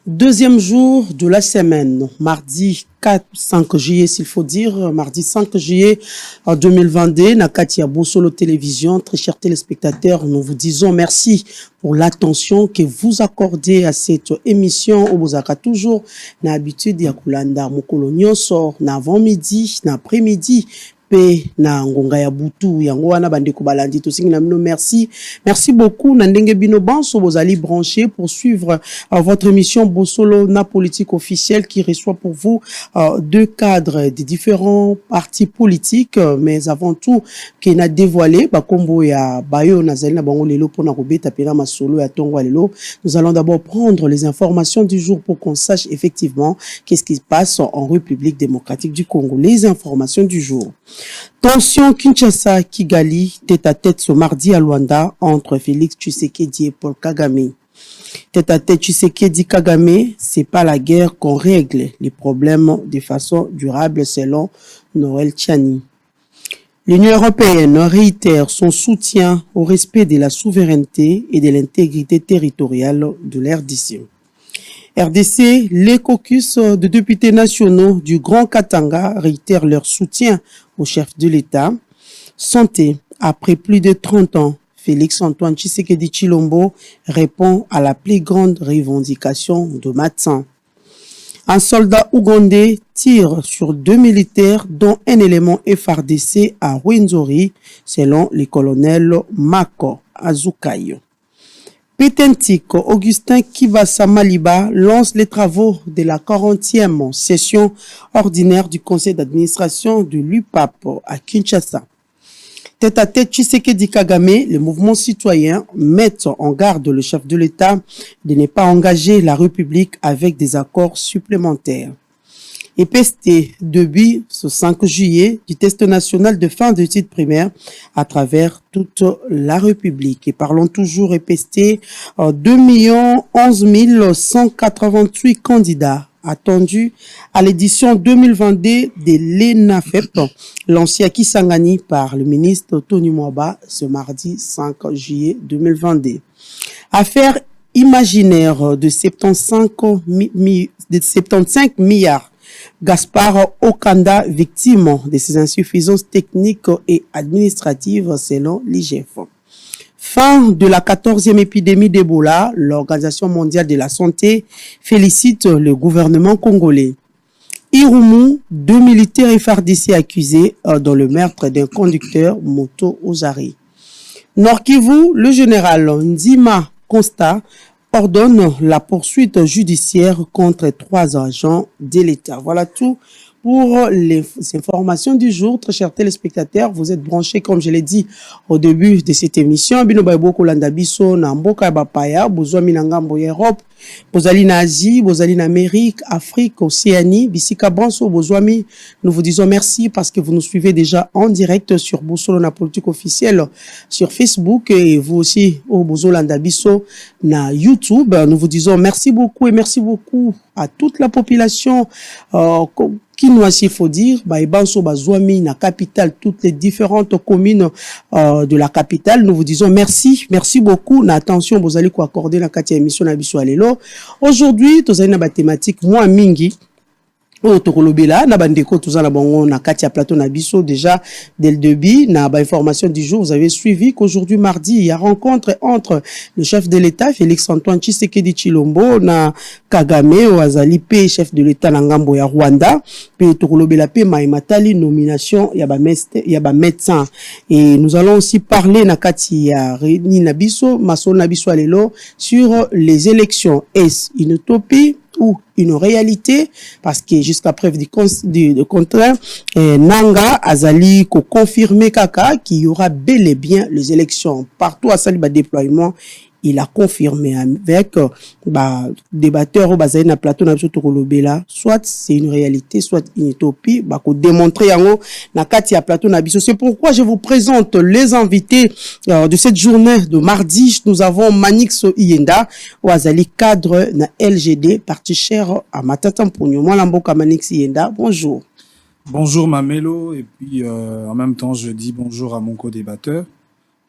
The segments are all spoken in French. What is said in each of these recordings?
Deuxième jour de la semaine, mardi 5 juillet, s'il faut dire, mardi 5 juillet 2022, Nakatia Bosolo Télévision. Très chers téléspectateurs, nous vous disons merci pour l'attention que vous accordez à cette émission. Obozaka toujours, na habitude ya kulanda mokolo nyonso, na avant-midi, na après-midi. Na ngonga ya butu yango wana bandeko balandi to singi na mino merci beaucoup na ndenge bino banso bozali branché pour suivre votre émission Bosolo na politique officielle qui reçoit pour vous deux cadres des différents partis politiques, mais avant tout qui n'a dévoilé bakombo ya bayo nazali na bango lelo pona kobeta pena masolo ya tongo lelo. Nous allons d'abord prendre les informations du jour pour qu'on sache effectivement qu'est-ce qui se passe en République démocratique du Congo. Les informations du jour. Tension Kinshasa-Kigali, tête-à-tête ce mardi à Luanda entre Félix Tshisekedi et Paul Kagame. Tête-à-tête Tshisekedi-Kagame, c'est pas la guerre qu'on règle les problèmes de façon durable selon Noël Tchani. L'Union européenne réitère son soutien au respect de la souveraineté et de l'intégrité territoriale de l'RDC. RDC, les caucus de députés nationaux du Grand Katanga réitèrent leur soutien au chef de l'État. Santé, après plus de 30 ans, Félix-Antoine Tshisekedi Tshilombo répond à la plus grande revendication de Matsan. Un soldat ougandais tire sur 2 militaires dont un élément FARDC à Rwenzori, selon le colonel Mako Azukayo. Pétentique, Augustin Kibasa Maliba lance les travaux de la 40e session ordinaire du conseil d'administration de l'UPAP à Kinshasa. Tête à tête, Tshisekedi Kagame, le mouvement citoyen mettent en garde le chef de l'État de ne pas engager la République avec des accords supplémentaires. EPST depuis ce 5 juillet du test national de fin d'études primaires à travers toute la République. Et parlons toujours EPST, 2 11 188 candidats attendus à l'édition 2022 de l'ENAFEP, lancée à Kisangani par le ministre Tony Mwaba ce mardi 5 juillet 2022. Affaire imaginaire de 75 milliards. Gaspard Okanda, victime de ces insuffisances techniques et administratives selon l'IGF. Fin de la 14e épidémie d'Ebola, l'Organisation mondiale de la santé félicite le gouvernement congolais. Irumu, 2 militaires FARDC accusés dans le meurtre d'un conducteur moto aux arrêts. Nord Kivu, le général Nzima Constat ordonne la poursuite judiciaire contre 3 agents de l'État. Voilà tout pour les informations du jour. Très chers téléspectateurs, vous êtes branchés, comme je l'ai dit au début de cette émission. Bino Baiboko Landabiso, Namboka Bapaya, Bozwami Nangambo Europe, Bozali na Asie, Bozali na Amérique, Afrique, Océanie, Bissika Banso, Bozwami. Nous vous disons merci parce que vous nous suivez déjà en direct sur Bosolo na politique officielle sur Facebook et vous aussi au Bozo Landabiso na YouTube. Nous vous disons merci beaucoup et merci beaucoup à toute la population qui nous a, s'il faut dire, Banso Bazouami, na capitale, toutes les différentes communes de la capitale. Nous vous disons merci, merci beaucoup. Na attention, vous allez accorder la Katia émission na biso alelo. Aujourd'hui, nous avons une thématique moins mingi. Tokolobela na bandeko tozana bango na Katia plateau na biso déjà dès le début na information du jour. Vous avez suivi qu'aujourd'hui mardi il y a rencontre entre le chef de l'État Félix-Antoine Tshisekedi Tshilombo na Kagame Wazali P chef de l'État na ngambo ya Rwanda pe tokolobela pe maimatali nomination ya ba médecin et nous allons aussi parler na Katia réuni na biso maso na biso alelo sur les élections. Est-ce une utopie ou une réalité, parce que jusqu'à preuve du contraire, Nanga Azali ko confirmé kaka qu'il y aura bel et bien les élections partout à Saliba déploiement. Il a confirmé avec débatteur au Bazaï na plateau na Tokolobela, soit c'est une réalité, soit une utopie, ko démontrer yango na kati ya plateau na biso. C'est pourquoi je vous présente les invités de cette journée de mardi. Nous avons Manix Iyenda, Wazali cadre na LGD, parti cher à Matata Mpogno. Moi Lamboka Manix Iyenda, bonjour. Bonjour Mamelo, et puis en même temps je dis bonjour à mon co-débatteur.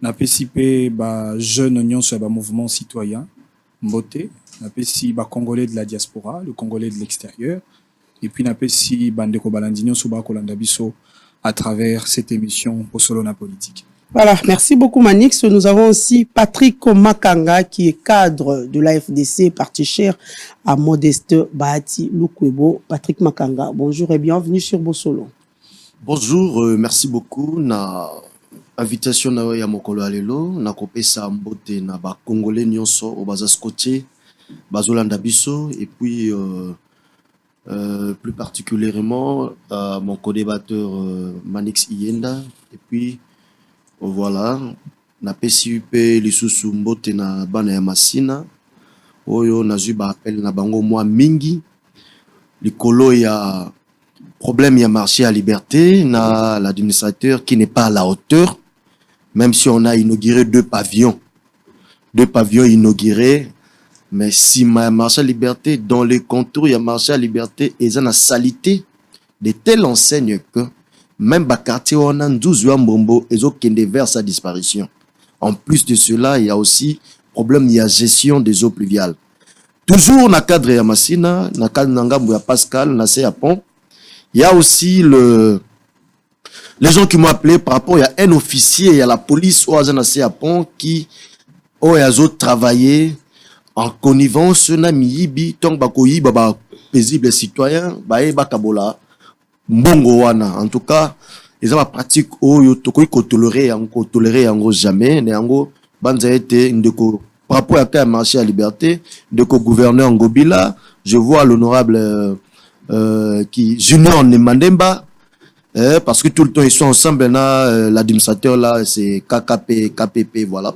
Na PCP, jeune union sur le mouvement citoyen. Mbote, napesi ba Congolais de la diaspora, le Congolais de l'extérieur, et puis napesi bandeko balandinyo soba kolanda biso à travers cette émission au Solona Politique. Voilà, merci beaucoup Manix. Nous avons aussi Patrick Makanga qui est cadre de la FDC, parti cher à Modeste Bahati Lukwebo. Patrick Makanga, bonjour et bienvenue sur Bosolo. Bonjour, merci beaucoup. Na invitation na ya mokolo alelo na kopesa mbote na ba Congolais nyonso au baza scotché, bazolanda biso et puis plus particulièrement mon co-débatteur Manix Iyenda et puis voilà, na PCUP lisusu mbote na bana ya Masina oyo nazwi ba appel na bango mwa mingi likolo ya problème ya marché à liberté na l'administrateur qui n'est pas à la hauteur, même si on a inauguré deux pavillons inaugurés, mais si ma marché à liberté dans les contours il y a marché à liberté et ça na salité de telle enseigne que même ba quartier on a 12 Mbombo et zo kende vers sa disparition. En plus de cela, il y a aussi problème il y a gestion des eaux pluviales. Toujours na cadre ya Masina, na cadre ngambo ya Pascal, na se ya pont. Il y a aussi les gens qui m'ont appelé par rapport à un officier et à la police au Azanase à Pont qui ont travaillé en connivence na miyibi tong bakoyi baba paisible citoyen bae bakabola mbongo wana. En tout cas, ils ont la pratique oyo tokoyi ko tolérer yango jamais ne yango banza été ndeko par rapport à un marché à liberté ndeko gouverneur Ngobila. Je vois l'honorable qui Junior Nemandemba parce que tout le temps ils sont ensemble l'administrateur là c'est KPP voilà.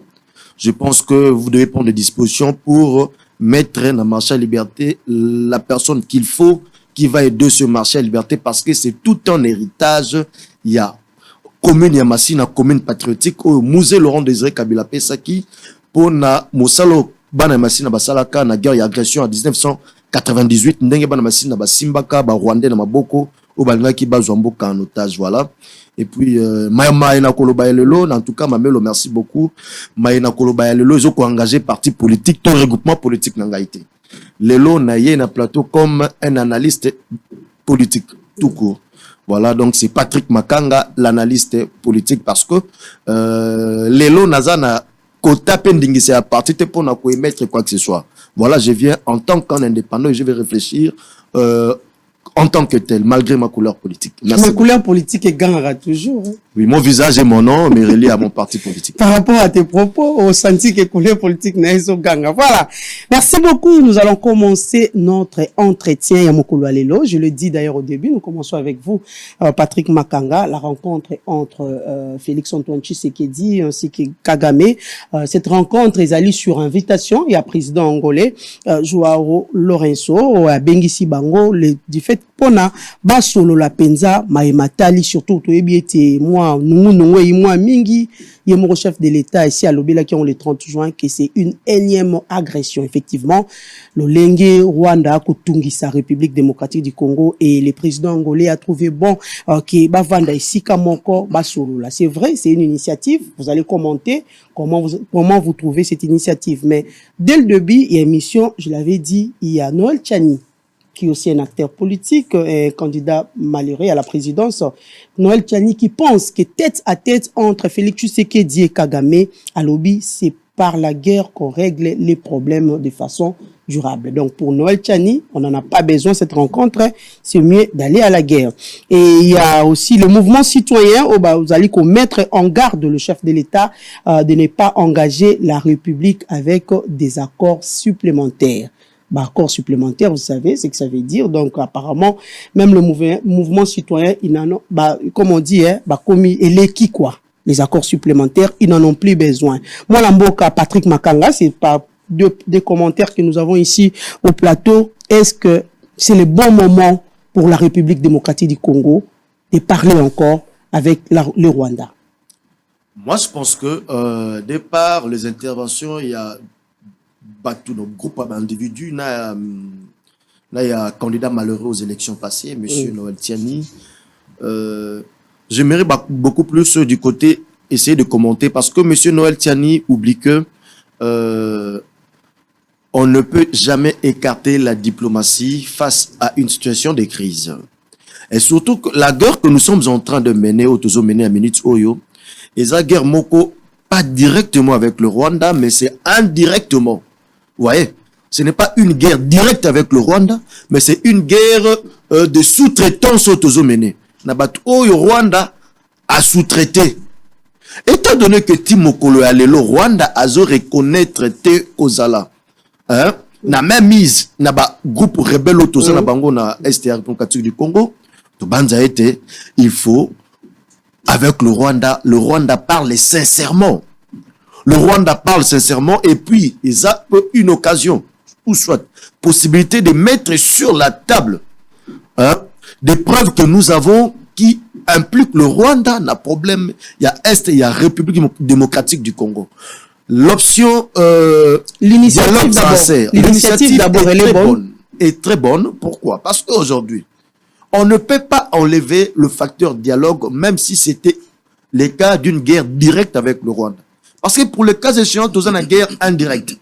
Je pense que vous devez prendre des dispositions pour mettre dans le marché à liberté la personne qu'il faut qui va aider ce marché à liberté parce que c'est tout un héritage. Il y a commune Yamasina, commune patriotique au musée Laurent Désiré Kabila Pesaki pour na Mosalo Bana Yamasina Basalaka na guerre et agression en 1998 ndenge bana masina ba simbaka ba rwandais na maboko o balingaki bazwa mboka en otage voilà. Et puis Maïna Koloba Lelo, en tout cas Mamelo merci beaucoup. Maïna Koloba Lelo ils ont engagé parti politique ton regroupement politique n'angaité Lelo na yé na plateau comme un analyste politique tout court. Voilà, donc c'est Patrick Makanga l'analyste politique parce que Lelo nazana kota pendingi c'est à partir pour na ko émettre quoi que ce soit. Voilà, je viens en tant qu'indépendant et je vais réfléchir en tant que tel, malgré ma couleur politique. Merci. Ma couleur politique est gagnera toujours. Hein. Oui, mon visage et mon nom mais relié à mon parti politique. Par rapport à tes propos, on sentit que couleur politique n'est pas gagnera. Voilà. Merci beaucoup. Nous allons commencer notre entretien Yamokolo Alelo. Je le dis d'ailleurs au début. Nous commençons avec vous, Patrick Makanga, la rencontre entre Félix Antoine Tshisekedi ainsi que Kagame. Cette rencontre est allée sur invitation. Il y a président angolais, Joao Lourenço, à Bengisi Bango, du fait pona basolo la penza maïmatali surtout to ebiete moi moi mingi yemo chef de l'état ici à Lobela qui ont le 30 juin que c'est une énième agression effectivement le Lengue Rwanda kutungi sa République démocratique du Congo et le président angolais a trouvé bon que bavanda ici kamoko basolo là c'est vrai c'est une initiative vous allez commenter comment vous trouvez cette initiative mais dès le début il y a une mission je l'avais dit il y a Noël Tchani qui est aussi un acteur politique, un candidat malheureux à la présidence, Noël Tchani, qui pense que tête à tête entre Félix Tshisekedi et Kagame, à l'objet, c'est par la guerre qu'on règle les problèmes de façon durable. Donc pour Noël Tchani, on n'en a pas besoin de cette rencontre, c'est mieux d'aller à la guerre. Et il y a aussi le mouvement citoyen, vous allez mettre en garde le chef de l'État de ne pas engager la République avec des accords supplémentaires. Accord supplémentaire, vous savez ce que ça veut dire. Donc, apparemment, même le mouvement citoyen, ils n'en ont, comme on dit, commis et l'équi, quoi. Les accords supplémentaires, ils n'en ont plus besoin. Moi, l'amboka, Patrick Makanga, c'est pas des commentaires que nous avons ici au plateau. Est-ce que c'est le bon moment pour la République démocratique du Congo de parler encore avec le Rwanda? Moi, je pense que, départ, les interventions, il y a tout nos groupes d'individus, là, il y a un candidat malheureux aux élections passées, M. Noël Tchani. J'aimerais beaucoup plus du côté essayer de commenter parce que M. Noël Tchani oublie que on ne peut jamais écarter la diplomatie face à une situation de crise. Et surtout que la guerre que nous sommes en train de mener, au Tozo mener à Minutes Oyo, et la guerre Moko, pas directement avec le Rwanda, mais c'est indirectement. Vous voyez, ce n'est pas une guerre directe avec le Rwanda, mais c'est une guerre de sous-traitance au Tozo mener. Nabat Oyo Rwanda a sous-traité. Étant donné que Timokolo Alelo Rwanda a reconnaître Te Kozala, hein, na même mise, na ba groupe rebelle au Tozo na bango na STR du Congo, to banza été, il faut, avec le Rwanda parle sincèrement. Le Rwanda parle sincèrement et puis ils ont une occasion, ou soit possibilité de mettre sur la table, hein, des preuves que nous avons qui impliquent le Rwanda, n'a problème. Il y a Est et il y a République démocratique du Congo. L'option l'initiative d'abord elle est bonne. Est très bonne. Pourquoi? Parce qu'aujourd'hui, on ne peut pas enlever le facteur dialogue, même si c'était le cas d'une guerre directe avec le Rwanda. Parce que pour le cas échéant, nous avons une guerre indirecte.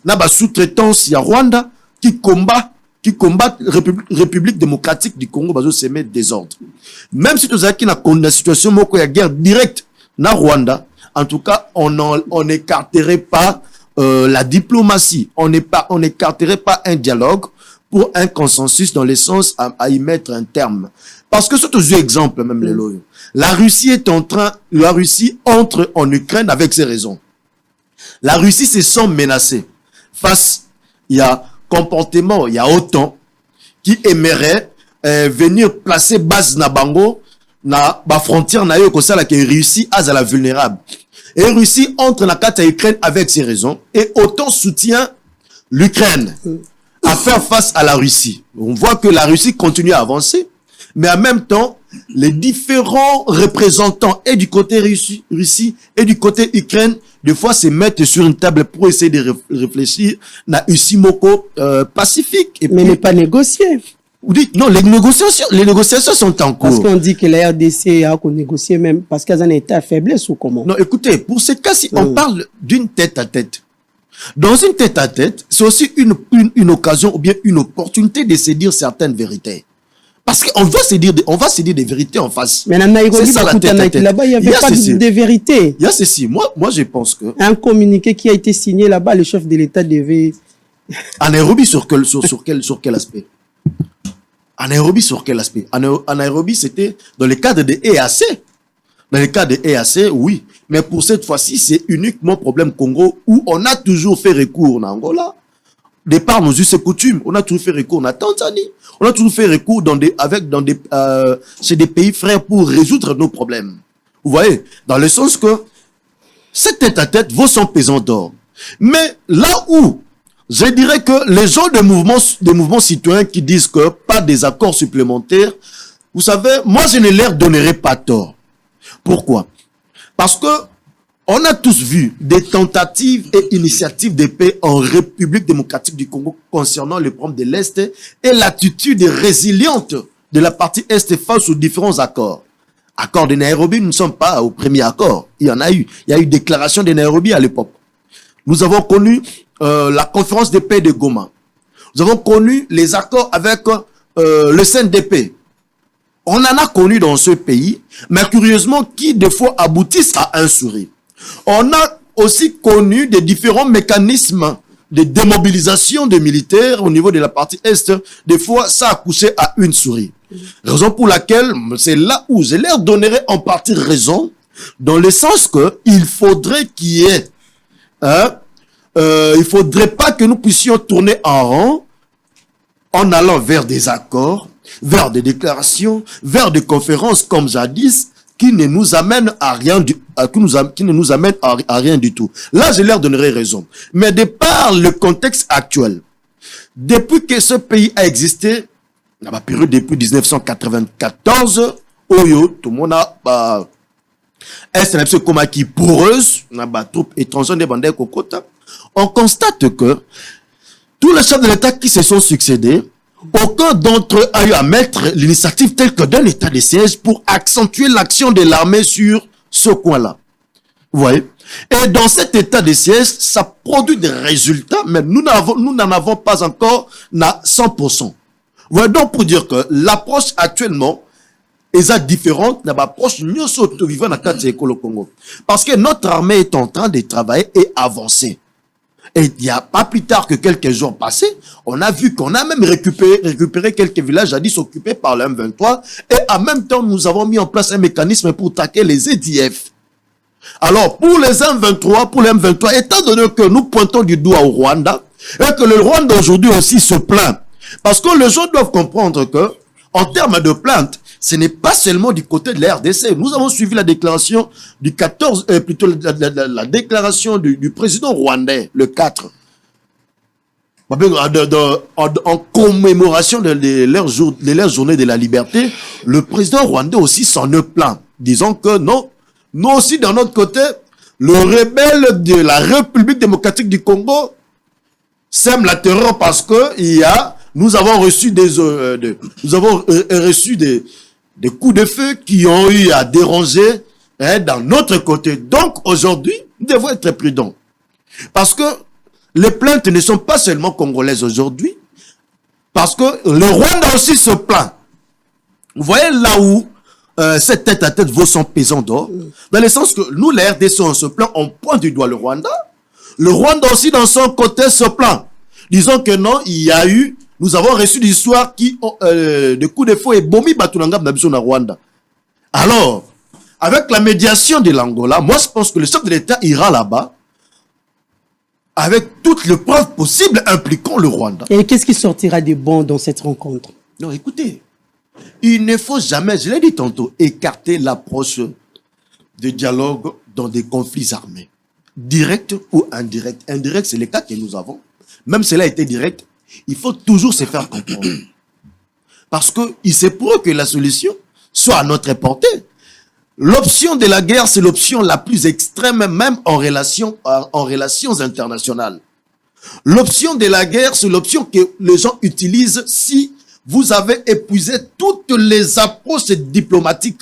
Là, sous-traitance, il y a Rwanda qui combat République démocratique du Congo, bazo se met désordre. Même si nous avons une situation où il y a guerre directe na Rwanda, en tout cas, on n'écarterait pas la diplomatie, on n'écarterait pas un dialogue pour un consensus dans le sens à y mettre un terme. Parce que c'est un exemple même les loyaux. La Russie entre en Ukraine avec ses raisons. La Russie se sent menacée face, il y a comportement, il y a autant qui aimerait venir placer base na bango na ba frontière na yo ko sala que Russie a la vulnérable. Et Russie entre na carte à Ukraine avec ses raisons et autant soutient l'Ukraine à faire face à la Russie. On voit que la Russie continue à avancer, mais en même temps, les différents représentants et du côté Russie et du côté Ukraine, des fois se mettent sur une table pour essayer de réfléchir na Usimoko pacifique. Et mais ne pas négocier. Non, les négociations sont en cours. Parce qu'on dit que la RDC a négocié même parce qu'elles ont un état faiblesse ou comment? Non, écoutez, pour ce cas-ci, on parle d'une tête-à-tête. Dans une tête-à-tête, c'est aussi une occasion ou bien une opportunité de se dire certaines vérités. Parce qu'on va se dire des vérités en face. Mais c'est ça la tête-à-tête. Là-bas, il n'y avait pas de vérité. Il y a ceci. Moi, je pense que... Un communiqué qui a été signé là-bas, le chef de l'État devait... En Nairobi, sur quel aspect? En Nairobi, sur quel aspect? En Nairobi, c'était dans le cadre de EAC. Dans le cas de EAC, oui. Mais pour cette fois-ci, c'est uniquement problème Congo où on a toujours fait recours en Angola. Départ nos us et coutumes, on a toujours fait recours en Tanzanie. On a toujours fait recours chez des pays frères pour résoudre nos problèmes. Vous voyez? Dans le sens que cette tête-à-tête vaut son pesant d'or. Mais là où je dirais que les gens des mouvements citoyens qui disent que pas des accords supplémentaires, vous savez, moi je ne leur donnerai pas tort. Pourquoi? Parce que on a tous vu des tentatives et initiatives de paix en République démocratique du Congo concernant le problème de l'Est et l'attitude résiliente de la partie Est face aux différents accords. Accord de Nairobi, nous ne sommes pas au premier accord. Il y en a eu. Il y a eu déclaration de Nairobi à l'époque. Nous avons connu la conférence de paix de Goma. Nous avons connu les accords avec le CNDP. On en a connu dans ce pays, mais curieusement, qui des fois aboutissent à un sourire. On a aussi connu des différents mécanismes de démobilisation des militaires au niveau de la partie Est. Des fois, ça a couché à une souris. Raison pour laquelle, c'est là où je leur donnerai en partie raison, dans le sens que il faudrait qu'il y ait, il faudrait pas que nous puissions tourner en rond en allant vers des accords, vers des déclarations, vers des conférences comme jadis, qui ne nous amènent à rien du tout. Là, je leur donnerai raison. Mais de par le contexte actuel, depuis que ce pays a existé, dans la période depuis 1994, tout le monde a est comme qui poreuse, troupes étrangères des bandits Kokota, on constate que tous les chefs de l'État qui se sont succédés, aucun d'entre eux a eu à mettre l'initiative telle que d'un état de siège pour accentuer l'action de l'armée sur ce coin-là. Vous voyez? Et dans cet état de siège, ça produit des résultats, mais nous n'en avons pas encore à 100%. Voilà donc pour dire que l'approche actuellement est différente de l'approche nous sommes vivant dans le Congo. Parce que notre armée est en train de travailler et avancer. Et il n'y a pas plus tard que quelques jours passés, on a vu qu'on a même récupéré quelques villages jadis occupés par le M23. Et en même temps, nous avons mis en place un mécanisme pour attaquer les EDF. Alors, pour les M23, étant donné que nous pointons du doigt au Rwanda, et que le Rwanda aujourd'hui aussi se plaint, parce que les gens doivent comprendre que, en termes de plainte, ce n'est pas seulement du côté de la RDC. Nous avons suivi la déclaration du 14, plutôt la déclaration du président rwandais, le 4, en commémoration de leur journée de la liberté. Le président rwandais aussi s'en plaint, disant que non, nous aussi dans notre côté, le rebelle de la République démocratique du Congo sème la terreur parce que nous avons reçu des coups de feu qui ont eu à déranger dans notre côté. Donc, aujourd'hui, nous devons être prudents. Parce que les plaintes ne sont pas seulement congolaises aujourd'hui, parce que le Rwanda aussi se plaint. Vous voyez là où cette tête-à-tête vaut son pesant d'or, dans le sens que nous, la RDC, on se plaint, on pointe du doigt le Rwanda. Le Rwanda aussi, dans son côté, se plaint. Disons que non, nous avons reçu des histoires qui ont des coups de feu et bomi batunangam nabiso na Rwanda. Alors, avec la médiation de l'Angola, moi je pense que le chef de l'État ira là-bas avec toutes les preuves possibles impliquant le Rwanda. Et qu'est-ce qui sortira de bon dans cette rencontre? Non, écoutez, il ne faut jamais, je l'ai dit tantôt, écarter l'approche de dialogue dans des conflits armés. Direct ou indirect. Indirect, c'est le cas que nous avons. Même si cela a été direct, il faut toujours se faire comprendre. Parce que il se pourrait que la solution soit à notre portée. L'option de la guerre, c'est l'option la plus extrême, même en relations internationales. L'option de la guerre, c'est l'option que les gens utilisent si vous avez épuisé toutes les approches diplomatiques.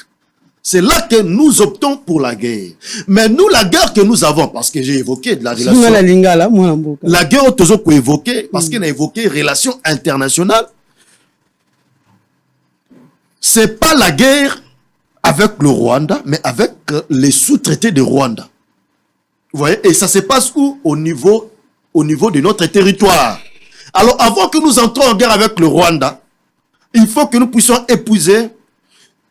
C'est là que nous optons pour la guerre. Mais nous, la guerre que nous avons, parce que j'ai évoqué de la relation... La guerre, toujours qu'on évoqué, parce qu'on a évoqué relations internationales. C'est pas la guerre avec le Rwanda, mais avec les sous-traités de Rwanda. Vous voyez? Et ça se passe où? Au niveau de notre territoire. Alors, avant que nous entrons en guerre avec le Rwanda, il faut que nous puissions épuiser,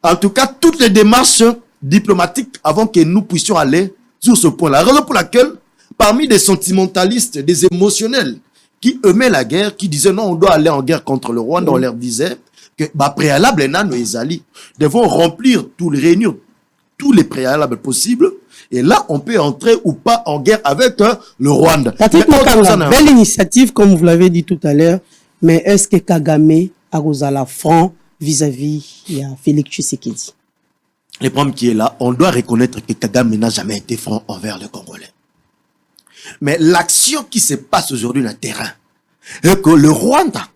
en tout cas, toutes les démarches diplomatiques avant que nous puissions aller sur ce point-là. La raison pour laquelle, parmi des sentimentalistes, des émotionnels, qui aimaient la guerre, qui disaient non, on doit aller en guerre contre le Rwanda, on leur disait que, préalable, les alliés devront réunir tous les préalables possibles, et là, on peut entrer ou pas en guerre avec le Rwanda. Patrick Makanga, belle initiative, comme vous l'avez dit tout à l'heure, mais est-ce que Kagame a la franc vis-à-vis de Félix Tshisekedi? Le problème qui est là, on doit reconnaître que Kagame n'a jamais été franc envers le Congolais. Mais l'action qui se passe aujourd'hui dans le terrain, est que le Rwanda,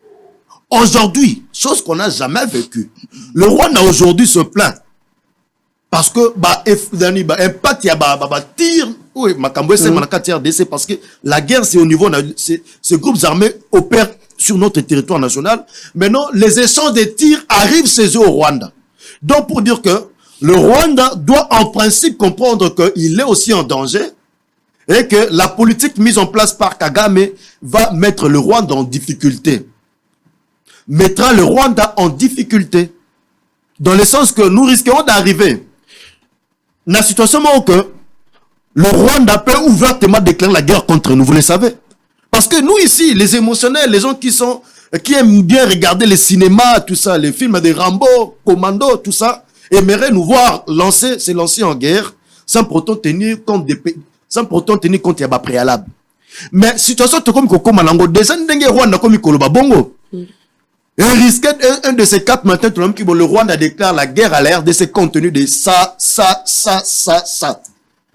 aujourd'hui, chose qu'on n'a jamais vécue, le Rwanda aujourd'hui se plaint. Parce que, impact, il y a tir, oui, c'est parce que la guerre, c'est au niveau, ces groupes armés opèrent sur notre territoire national. Maintenant, les échanges de tirs arrivent chez eux au Rwanda. Donc, pour dire que le Rwanda doit en principe comprendre qu'il est aussi en danger et que la politique mise en place par Kagame va mettre le Rwanda en difficulté. Mettra le Rwanda en difficulté. Dans le sens que nous risquerons d'arriver dans la situation où que le Rwanda peut ouvertement déclarer la guerre contre nous, vous le savez. Parce que nous ici, les émotionnels, les gens qui aiment bien regarder les cinémas, tout ça, les films de Rambo, Commando, tout ça, aimeraient nous voir se lancer en guerre sans pourtant tenir compte il y a préalable. Mais situation comme Koko Manango, déjà n'dengue Rwanda comme Koloba Bongo. Et risquait un de ces 4 matins, le Rwanda déclare la guerre à la RDC compte tenu de ça.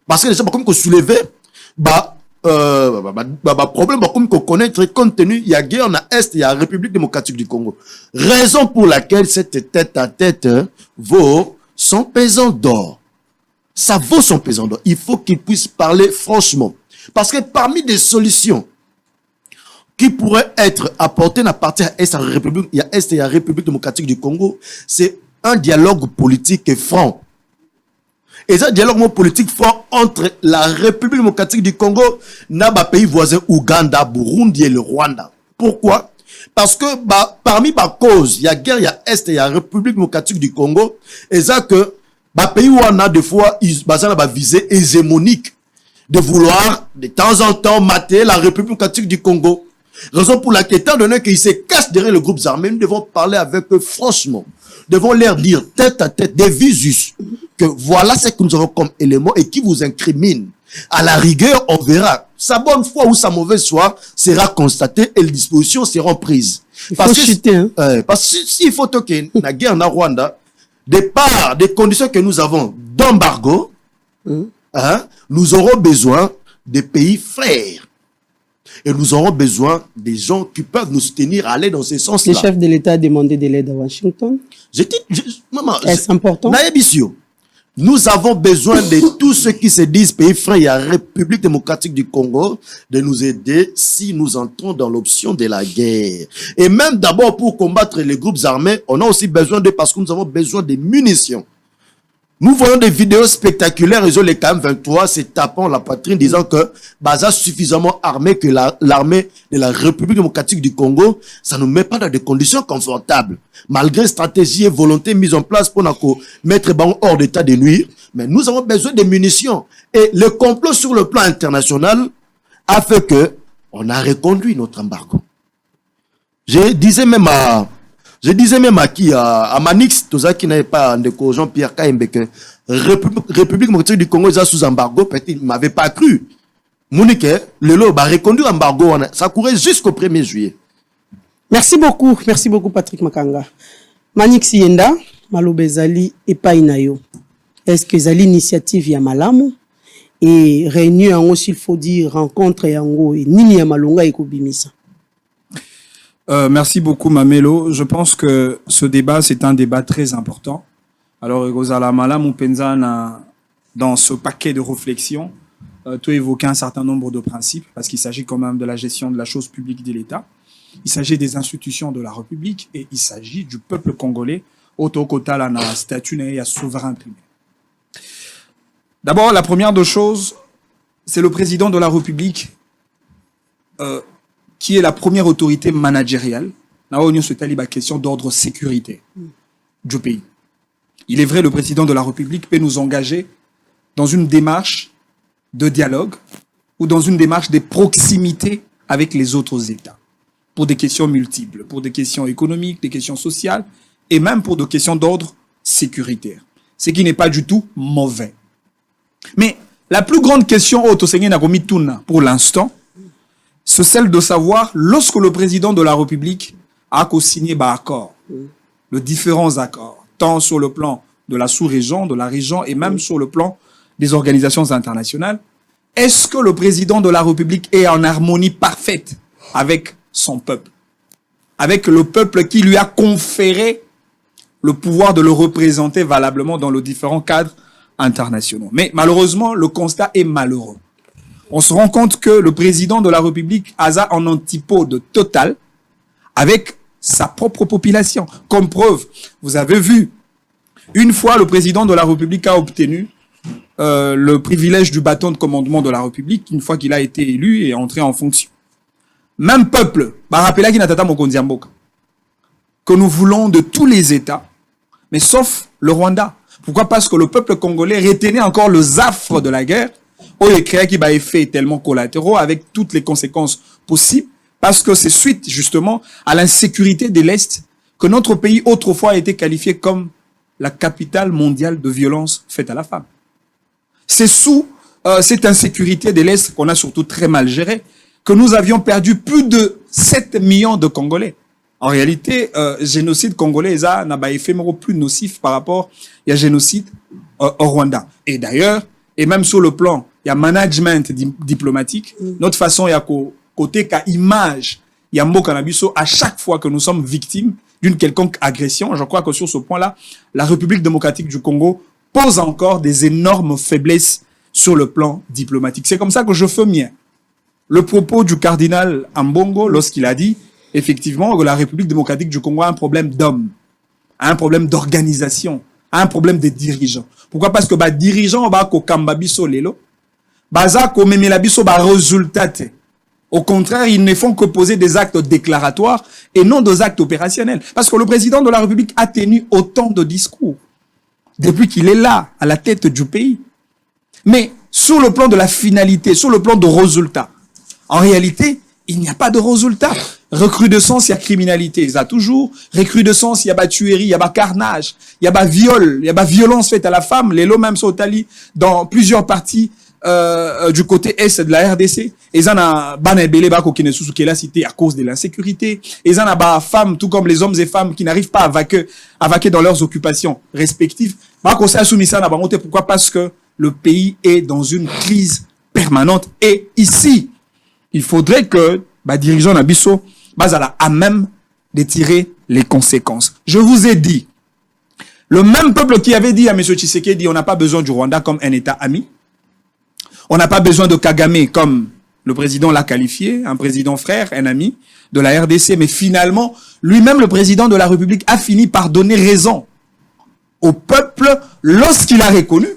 Parce que les gens, comme qu'on soulevait, problème, comme qu'on connaît, compte tenu, il y a guerre en Est, il y a la République démocratique du Congo. Raison pour laquelle cette tête-à-tête vaut son pesant d'or. Ça vaut son pesant d'or. Il faut qu'il puisse parler franchement. Parce que parmi des solutions qui pourraient être apportées à partir de la République, il y a Est et la République démocratique du Congo, c'est un dialogue politique franc. Et ce dialogue politique franc entre la République démocratique du Congo et les pays voisins Ouganda, Burundi et le Rwanda. Pourquoi? Parce que parmi les causes, il y a guerre, il y a Est et il y a République démocratique du Congo, et ça que les pays où on a des fois ils ont une visée hégémonique de vouloir de temps en temps mater la République démocratique du Congo. Raison pour laquelle, étant donné qu'ils se cachent derrière les groupes armés, nous devons parler avec eux franchement. Nous devons leur dire tête à tête, des visus, que voilà ce que nous avons comme élément et qui vous incrimine. À la rigueur, on verra. Sa bonne foi ou sa mauvaise foi sera constatée et les dispositions seront prises. Parce que s'il faut toquer la guerre en Rwanda, de part des conditions que nous avons d'embargo, nous aurons besoin des pays frères. Et nous aurons besoin des gens qui peuvent nous soutenir, aller dans ce sens-là. Le chef de l'État a demandé de l'aide à Washington. Est-ce important? Nous avons besoin de tous ceux qui se disent pays frères et la République démocratique du Congo de nous aider si nous entrons dans l'option de la guerre. Et même d'abord pour combattre les groupes armés, on a aussi besoin d'eux parce que nous avons besoin de munitions. Nous voyons des vidéos spectaculaires, ils ont les KM23 se tapant la poitrine disant que Baza suffisamment armé que l'armée de la République démocratique du Congo, ça ne nous met pas dans des conditions confortables. Malgré stratégie et volonté mise en place pour mettre hors d'état de nuire, mais nous avons besoin de munitions. Et le complot sur le plan international a fait que on a reconduit notre embargo. Je disais même à qui, à Manix, tout ça qui n'avait pas de Jean-Pierre Kaimbe, que République démocratique du Congo est sous embargo, peut-être il ne m'avait pas cru. Monique, le lot a reconduit l'embargo, ça courait jusqu'au 1er juillet. Merci beaucoup Patrick Makanga. Manix Yenda, Malobe Zali et Painayo. Est-ce que Zali initiative ya malamu et réunion en aussi il faut dire rencontre yango et nini ya malonga et kubimisa? Merci beaucoup Mamelo. Je pense que ce débat, c'est un débat très important. Alors, Gozala Malam Penza, dans ce paquet de réflexions, tu évoqué un certain nombre de principes, parce qu'il s'agit quand même de la gestion de la chose publique de l'État. Il s'agit des institutions de la République et il s'agit du peuple congolais, autokota la statut et souverain primaire. D'abord, la première des choses, c'est le président de la République qui est la première autorité managériale. Là, on se talib à question d'ordre sécurité du pays. Il est vrai, le président de la République peut nous engager dans une démarche de dialogue ou dans une démarche de proximité avec les autres États pour des questions multiples, pour des questions économiques, des questions sociales et même pour des questions d'ordre sécuritaire. Ce qui n'est pas du tout mauvais. Mais la plus grande question pour l'instant, c'est celle de savoir, lorsque le président de la République a co-signé accord, les différents accords, tant sur le plan de la sous-région, de la région et même sur le plan des organisations internationales, est-ce que le président de la République est en harmonie parfaite avec son peuple, avec le peuple qui lui a conféré le pouvoir de le représenter valablement dans les différents cadres internationaux? Mais malheureusement, le constat est malheureux. On se rend compte que le président de la République a un antipode total avec sa propre population. Comme preuve, vous avez vu, une fois le président de la République a obtenu le privilège du bâton de commandement de la République, une fois qu'il a été élu et entré en fonction. Même peuple, que nous voulons de tous les États, mais sauf le Rwanda. Pourquoi? Parce que le peuple congolais retenait encore les affres de la guerre, qui a effet tellement collatéraux avec toutes les conséquences possibles, parce que c'est suite justement à l'insécurité de l'Est que notre pays autrefois a été qualifié comme la capitale mondiale de violence faite à la femme. C'est sous cette insécurité de l'Est qu'on a surtout très mal géré que nous avions perdu plus de 7 millions de Congolais. En réalité, génocide congolais n'a pas effet plus nocif par rapport à génocide au Rwanda. Et d'ailleurs, et même sur le plan, il y a management diplomatique, notre façon, il y a côté qu'à image, il y a mot cannabiso à chaque fois que nous sommes victimes d'une quelconque agression. Je crois que sur ce point-là, la République démocratique du Congo pose encore des énormes faiblesses sur le plan diplomatique. C'est comme ça que je fais mien le propos du cardinal Ambongo lorsqu'il a dit effectivement que la République démocratique du Congo a un problème d'hommes, a un problème d'organisation, a un problème de dirigeants. Pourquoi? Parce que les dirigeants ko kamba biso lelo, baza ko memela biso ba résultat. Au contraire, ils ne font que poser des actes déclaratoires et non des actes opérationnels. Parce que le président de la République a tenu autant de discours depuis qu'il est là, à la tête du pays. Mais sur le plan de la finalité, sur le plan de résultat, en réalité, il n'y a pas de résultat. Recrudescence, il y a criminalité, il y a toujours. Recrudescence, il y a tuerie, il y a carnage, il y a viol, il y a violence faite à la femme. Les lots même sont allés dans plusieurs parties du côté est de la RDC. Et ça n'a pas la cité à cause de l'insécurité. Et ça n'a pas femmes, tout comme les hommes et femmes qui n'arrivent pas à vaquer dans leurs occupations respectives. Pourquoi? Parce que le pays est dans une crise permanente. Et ici, il faudrait que dirigeants Nabiso à même de tirer les conséquences. Je vous ai dit, le même peuple qui avait dit à M. Tshisekedi, on n'a pas besoin du Rwanda comme un État ami. On n'a pas besoin de Kagame comme le président l'a qualifié, un président frère, un ami de la RDC. Mais finalement, lui-même, le président de la République, a fini par donner raison au peuple lorsqu'il a reconnu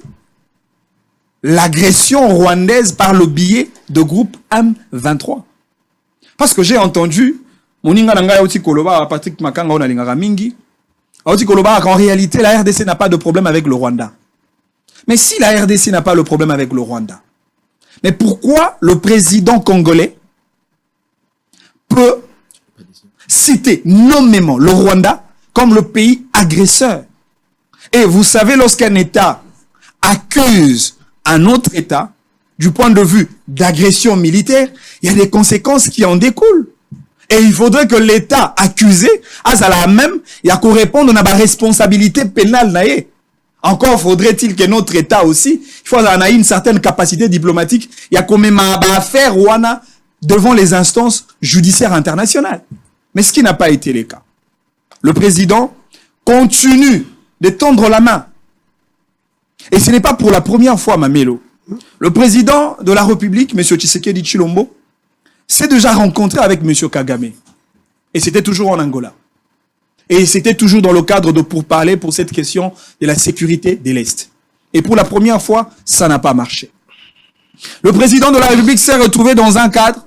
l'agression rwandaise par le biais de groupe M23. Parce que j'ai entendu, Patrick Makanga, qu'en réalité, la RDC n'a pas de problème avec le Rwanda. Mais si la RDC n'a pas le problème avec le Rwanda, mais pourquoi le président congolais peut citer nommément le Rwanda comme le pays agresseur? Et vous savez, lorsqu'un État accuse un autre État du point de vue d'agression militaire, il y a des conséquences qui en découlent. Et il faudrait que l'État accusé, il y a qu'on réponde à la responsabilité pénale. Encore faudrait-il que notre État aussi, il faut avoir une certaine capacité diplomatique, il y a quand même à faire Rwanda devant les instances judiciaires internationales. Mais ce qui n'a pas été le cas. Le président continue de tendre la main. Et ce n'est pas pour la première fois, Mamelo. Le président de la République, M. Tshisekedi Tshilombo, s'est déjà rencontré avec M. Kagame. Et c'était toujours en Angola. Et c'était toujours dans le cadre de pourparlers pour cette question de la sécurité de l'Est. Et pour la première fois, ça n'a pas marché. Le président de la République s'est retrouvé dans un cadre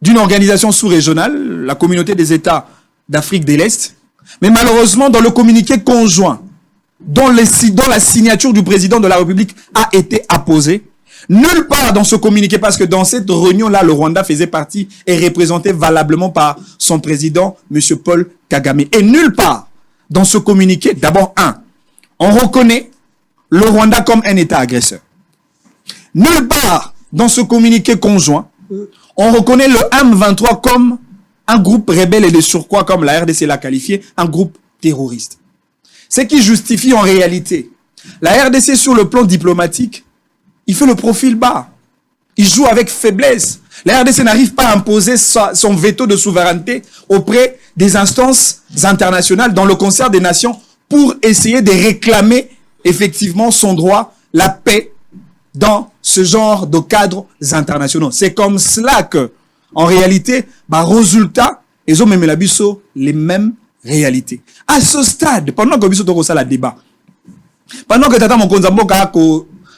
d'une organisation sous-régionale, la communauté des États d'Afrique de l'Est. Mais malheureusement, dans le communiqué conjoint, dont la signature du président de la République a été apposée, nulle part dans ce communiqué, parce que dans cette réunion-là, le Rwanda faisait partie et représenté valablement par son président, M. Paul Kagame. Et nulle part dans ce communiqué, d'abord, on reconnaît le Rwanda comme un État agresseur. Nulle part dans ce communiqué conjoint, on reconnaît le M23 comme un groupe rebelle et de surcroît, comme la RDC l'a qualifié, un groupe terroriste. Ce qui justifie en réalité la RDC sur le plan diplomatique. Il fait le profil bas. Il joue avec faiblesse. La RDC n'arrive pas à imposer son veto de souveraineté auprès des instances internationales dans le concert des nations pour essayer de réclamer effectivement son droit, la paix dans ce genre de cadres internationaux. C'est comme cela que, en réalité, résultat, ils ont même les mêmes réalités. À ce stade, pendant que nous avons le débat, pendant que Tata Mokonzamboka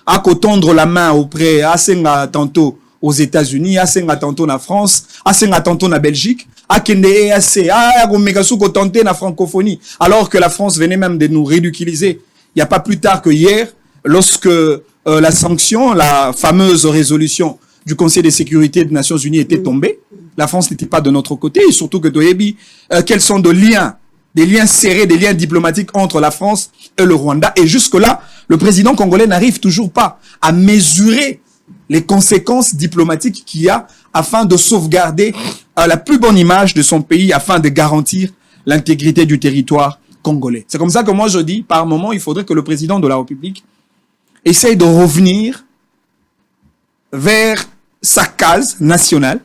a tendre la main auprès, a senga tantôt aux États-Unis, a senga tantôt na France, a senga tantôt na Belgique, a kende EAC, a megasuko tenté na francophonie, alors que la France venait même de nous ridiculiser. Il n'y a pas plus tard que hier, lorsque la sanction, la fameuse résolution du Conseil de sécurité des Nations Unies était tombée, la France n'était pas de notre côté, et surtout que Toyebi, quels sont des liens serrés, des liens diplomatiques entre la France et le Rwanda. Et jusque-là, le président congolais n'arrive toujours pas à mesurer les conséquences diplomatiques qu'il y a afin de sauvegarder la plus bonne image de son pays, afin de garantir l'intégrité du territoire congolais. C'est comme ça que moi je dis, par moment, il faudrait que le président de la République essaye de revenir vers sa case nationale,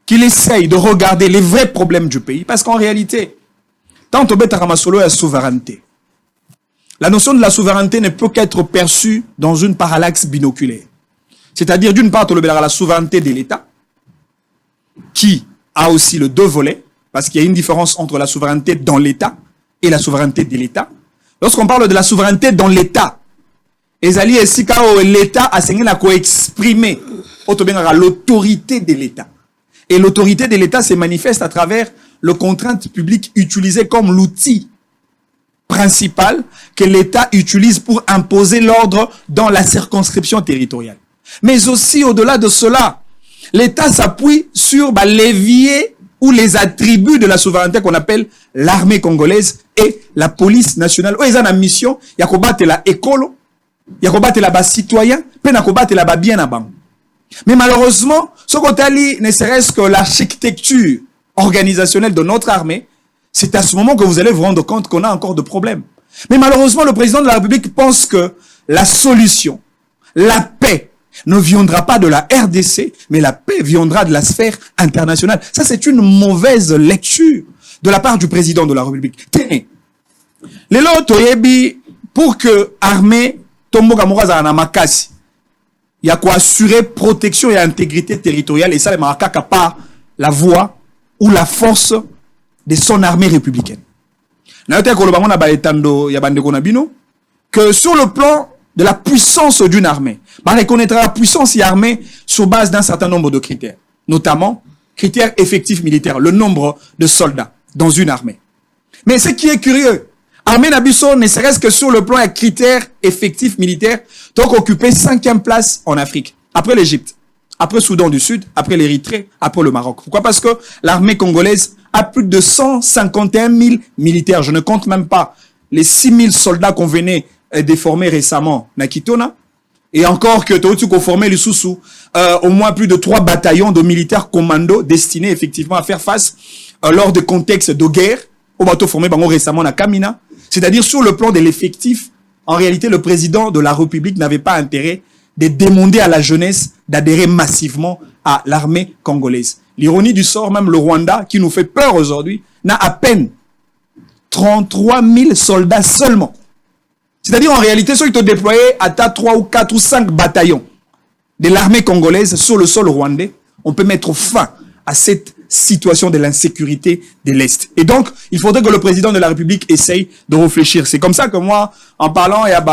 qu'il essaye de regarder les vrais problèmes du pays, parce qu'en réalité, tant que Betaramasolo a souveraineté, La notion de la souveraineté ne peut qu'être perçue dans une parallaxe binoculaire. C'est-à-dire, d'une part, la souveraineté de l'État, qui a aussi le deux volets, parce qu'il y a une différence entre la souveraineté dans l'État et la souveraineté de l'État. Lorsqu'on parle de la souveraineté dans l'État, l'État a exprimé l'autorité de l'État. Et l'autorité de l'État se manifeste à travers le contrainte publique utilisé comme l'outil principal que l'État utilise pour imposer l'ordre dans la circonscription territoriale. Mais aussi, au-delà de cela, l'État s'appuie sur l'évier ou les attributs de la souveraineté qu'on appelle l'armée congolaise et la police nationale. Ils ont une mission, il y a combattre la école, il y a combattre la citoyen, puis il y a combattre la bien à banc. Mais malheureusement, ce côté ne serait-ce que l'architecture organisationnelle de notre armée, c'est à ce moment que vous allez vous rendre compte qu'on a encore de problèmes. Mais malheureusement, le président de la République pense que la solution, la paix, ne viendra pas de la RDC, mais la paix viendra de la sphère internationale. Ça, c'est une mauvaise lecture de la part du président de la République. Tenez, les lotoyebi, pour que l'armée tombe à Makasi, il y a quoi assurer protection et intégrité territoriale, et ça, les Marakaka par la voix ou la force de son armée républicaine. Que sur le plan de la puissance d'une armée, on reconnaîtra la puissance de l'armée sur base d'un certain nombre de critères, notamment critères effectifs militaires, le nombre de soldats dans une armée. Mais ce qui est curieux, l'armée Nabiso ne serait-ce que sur le plan des critères effectifs militaires, donc occupé 5e place en Afrique, après l'Égypte, après Soudan du Sud, après l'Érythrée, après le Maroc. Pourquoi? Parce que l'armée congolaise a plus de 151 000 militaires. Je ne compte même pas les 6 000 soldats qu'on venait de former récemment à Kitona. Et encore que tu as formé les sous au moins plus de 3 bataillons de militaires commandos destinés effectivement à faire face lors de contextes de guerre au bateau formé récemment à Kamina. C'est-à-dire sur le plan de l'effectif, en réalité, le président de la République n'avait pas intérêt de demander à la jeunesse d'adhérer massivement à l'armée congolaise. L'ironie du sort, même le Rwanda, qui nous fait peur aujourd'hui, n'a à peine 33 000 soldats seulement. C'est-à-dire, en réalité, ceux qui ont déployé à 3 ou 4 ou 5 bataillons de l'armée congolaise sur le sol rwandais, on peut mettre fin à cette situation de l'insécurité de l'Est. Et donc, il faudrait que le président de la République essaye de réfléchir. C'est comme ça que moi, en parlant, il y a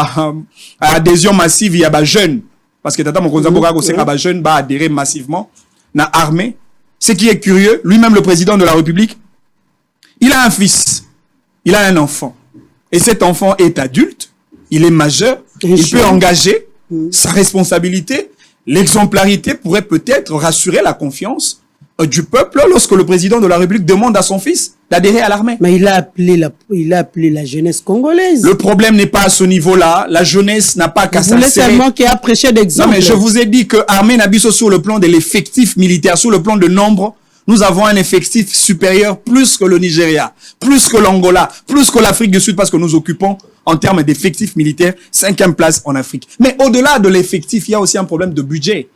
adhésion massive, il y a jeunes, parce que tata mon jeune va adhérer massivement à l'armée. Ce qui est curieux, lui-même le président de la République, il a un fils, il a un enfant. Et cet enfant est adulte, il est majeur, il peut engager sa responsabilité. L'exemplarité pourrait peut-être rassurer la confiance du peuple lorsque le président de la République demande à son fils d'adhérer à l'armée. Mais il a appelé la jeunesse congolaise. Le problème n'est pas à ce niveau-là. La jeunesse n'a pas qu'à s'insérer. Vous voulez seulement qu'il y a prêché d'exemple. Non, mais je vous ai dit que l'armée Nabiso, sur le plan de l'effectif militaire, sur le plan de nombre, nous avons un effectif supérieur plus que le Nigeria, plus que l'Angola, plus que l'Afrique du Sud, parce que nous occupons, en termes d'effectifs militaires, 5e place en Afrique. Mais au-delà de l'effectif, il y a aussi un problème de budget.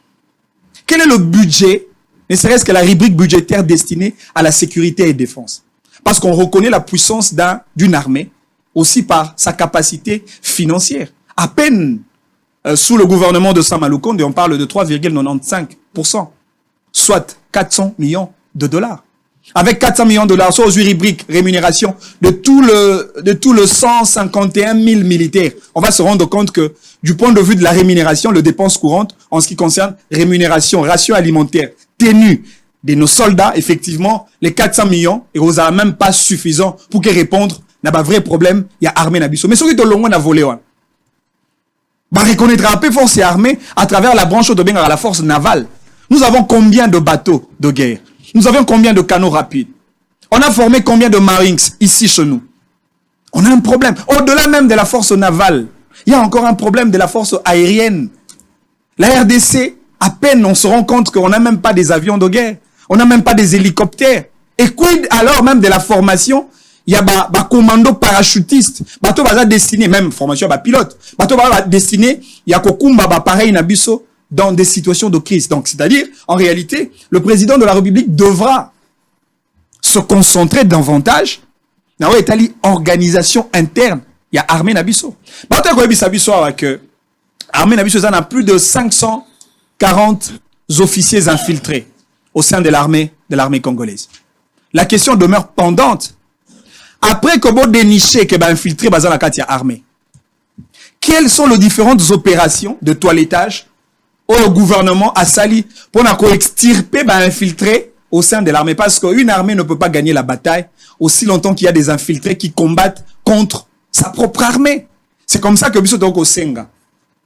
Quel est le budget, ne serait-ce que la rubrique budgétaire destinée à la sécurité et défense? Parce qu'on reconnaît la puissance d'une armée aussi par sa capacité financière. À peine sous le gouvernement de Sama Lukonde, on parle de 3,95%, soit 400 millions de dollars. Avec 400 millions de dollars, soit aux rubriques rémunération de tout le 151 000 militaires, on va se rendre compte que du point de vue de la rémunération, les dépenses courantes, en ce qui concerne rémunération, ration alimentaire, tenue de nos soldats, effectivement, les 400 millions, et vous n'avez même pas suffisant pour que répondre n'a pas vrai problème, il y a armée Nabiso. Mais ceux qui ont le volé, bah, reconnaîtra peu force et armée à travers la branche de la force navale. Nous avons combien de bateaux de guerre? Nous avons combien de canaux rapides? On a formé combien de Marines ici chez nous? On a un problème. Au-delà même de la force navale, il y a encore un problème de la force aérienne. La RDC, à peine on se rend compte qu'on n'a même pas des avions de guerre. On n'a même pas des hélicoptères. Et quid alors même de la formation? Il y a des commandos parachutistes. Bateau va destiné, même formation à pilote. Bateau va destiné, il y a kokumba pareil nabiso dans des situations de crise. Donc, c'est-à-dire, en réalité, le président de la République devra se concentrer davantage dans l'organisation interne Il y a armée Nabiso. Maintenant, quand que armée Nabiso, ça a plus de 540 officiers infiltrés au sein de l'armée congolaise. La question demeure pendante. Après que vous dénichez que infiltré dans la carte armée, quelles sont les différentes opérations de toilettage où le gouvernement a sali pour extirper infiltrés au sein de l'armée? Parce qu'une armée ne peut pas gagner la bataille aussi longtemps qu'il y a des infiltrés qui combattent contre sa propre armée. C'est comme ça que Biso Toko Senga,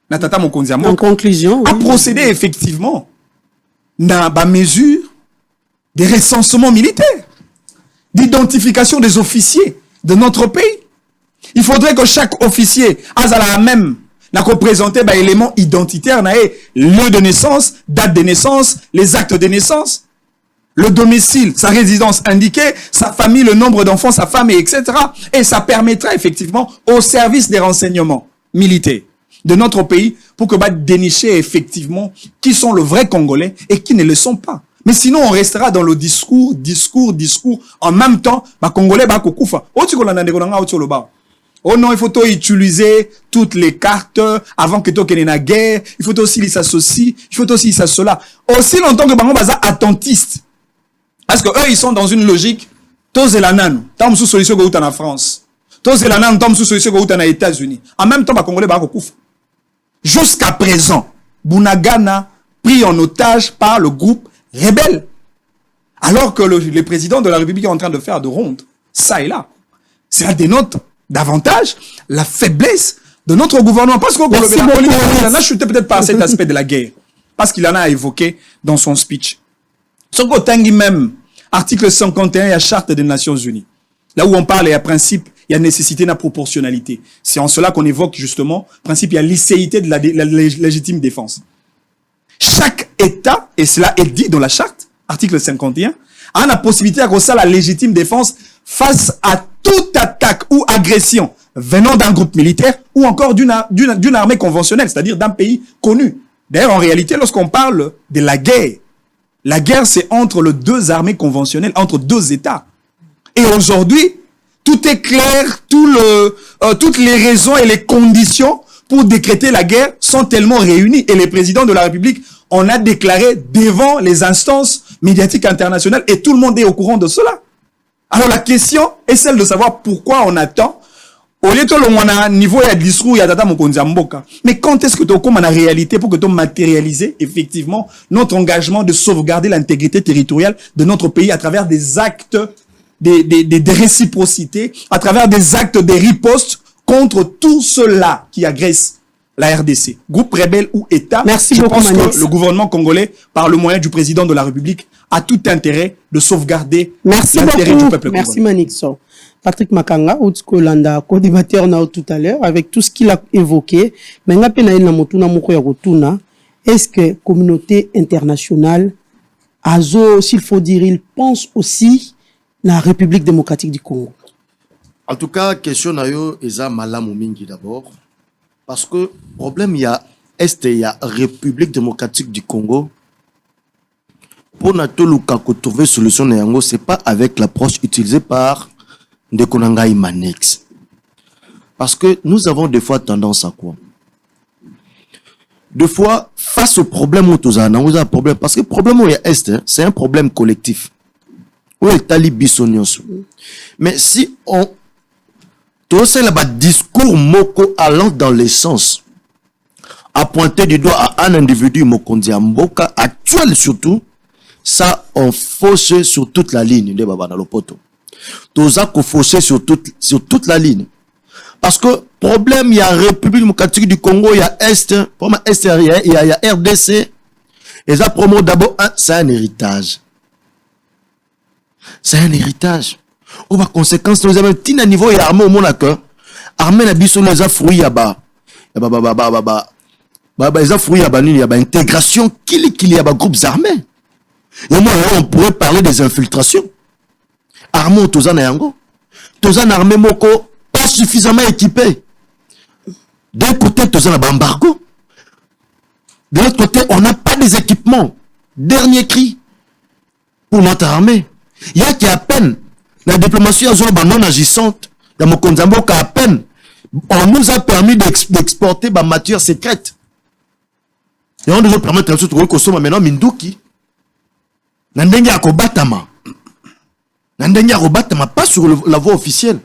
Natata Mokonziamo, en conclusion, a procédé effectivement dans la mesure des recensements militaires, d'identification des officiers de notre pays. Il faudrait que chaque officier a la même présenté éléments identitaires, lieu de naissance, date de naissance, les actes de naissance, le domicile, sa résidence indiquée, sa famille, le nombre d'enfants, sa femme, etc. Et ça permettra effectivement au service des renseignements militaires de notre pays pour que dénicher effectivement qui sont le vrai Congolais et qui ne le sont pas. Mais sinon, on restera dans le discours. En même temps, Congolais, Kokufa. Oh non, il faut utiliser toutes les cartes avant que tu aies la guerre. Il faut aussi s'associer. Il faut aussi cela. Aussi longtemps que Bango Baza attentiste. Parce que eux, ils sont dans une logique. Tous la nan, tam sous solution que en France. Tous la nan, tam sous solution que aux États-Unis. En même temps, Congolais Kokufa. Jusqu'à présent, Bunagana pris en otage par le groupe rebelle. Alors que le président de la République est en train de faire de ronde, ça et là. Ça dénote davantage la faiblesse de notre gouvernement. Parce qu'on a chuté peut-être par cet aspect de la guerre. Parce qu'il en a évoqué dans son speech. Son côté même, article 51 de la Charte des Nations Unies. Là où on parle, il y a principe, il y a nécessité, il y a proportionnalité. C'est en cela qu'on évoque justement, principe, il y a licéité de la légitime défense. Chaque État, et cela est dit dans la Charte, article 51, a la possibilité d'accroître la légitime défense face à toute attaque ou agression venant d'un groupe militaire ou encore d'une armée conventionnelle, c'est-à-dire d'un pays connu. D'ailleurs, en réalité, lorsqu'on parle de la guerre, c'est entre les deux armées conventionnelles, entre deux États. Et aujourd'hui, tout est clair, toutes les raisons et les conditions pour décréter la guerre sont tellement réunies. Et le président de la République en a déclaré devant les instances médiatiques internationales et tout le monde est au courant de cela. Alors la question est celle de savoir pourquoi on attend. Au lieu de on niveau de discours, il y a Tata Mokonzi Mboka. Mais quand est-ce que tu as la réalité pour que tu matérialises effectivement notre engagement de sauvegarder l'intégrité territoriale de notre pays à travers des actes des réciprocités, à travers des actes de riposte contre tout cela qui agresse la RDC, groupe rebelle ou État. Merci beaucoup, pense que le gouvernement congolais, par le moyen du président de la République, a tout intérêt de sauvegarder l'intérêt du peuple congolais. Merci Manixon. Patrick Makanga, Kolanda, co-débatteur tout à l'heure, avec tout ce qu'il a évoqué, mais est-ce que la communauté internationale, s'il faut dire, il pense aussi la République démocratique du Congo? En tout cas, question nayo eza malamu mingi d'abord. Parce que problème il y a Est, il y a République démocratique du Congo. Pour natoluka ko trouver solution na yango, c'est pas avec l'approche utilisée par Ndekonangai Manex. Parce que nous avons des fois tendance à quoi? Deux fois, face au problème où tu as un problème, parce que le problème où il y a Est, c'est un problème collectif. Où est talibisonioso. Mais si on c'est là-bas discours moko allant dans le sens à pointer du doigt à un individu Mokonzi Mboka actuel surtout, ça on fausse sur toute la ligne de Baba dans le poteau. Toza qu'on fausse sur toute la ligne. Parce que problème il y a République démocratique du Congo, il y a Est, problème Est il y a RDC. Et ça promo d'abord c'est un héritage. C'est un héritage. Ou par conséquence nous avons un niveau et armée au monde que armée na biso les a fruits là-bas les a fruits là-bas il y a intégration qu'il y a groupes armés et moi on pourrait parler des infiltrations armée tozana yango tozana armée moko pas suffisamment équipée. D'un côté tozana embargo, de l'autre côté on n'a pas des équipements. Dernier cri pour notre armée. Il y a qui à peine la diplomatie a non agissante. Il y a Mokonzi Mboka à peine. On nous a permis d'exporter ma matière secrète. Et on nous permet de consommer maintenant Minduki. Nandenge Akobatama. Nandenge Akobatama, pas sur la voie officielle.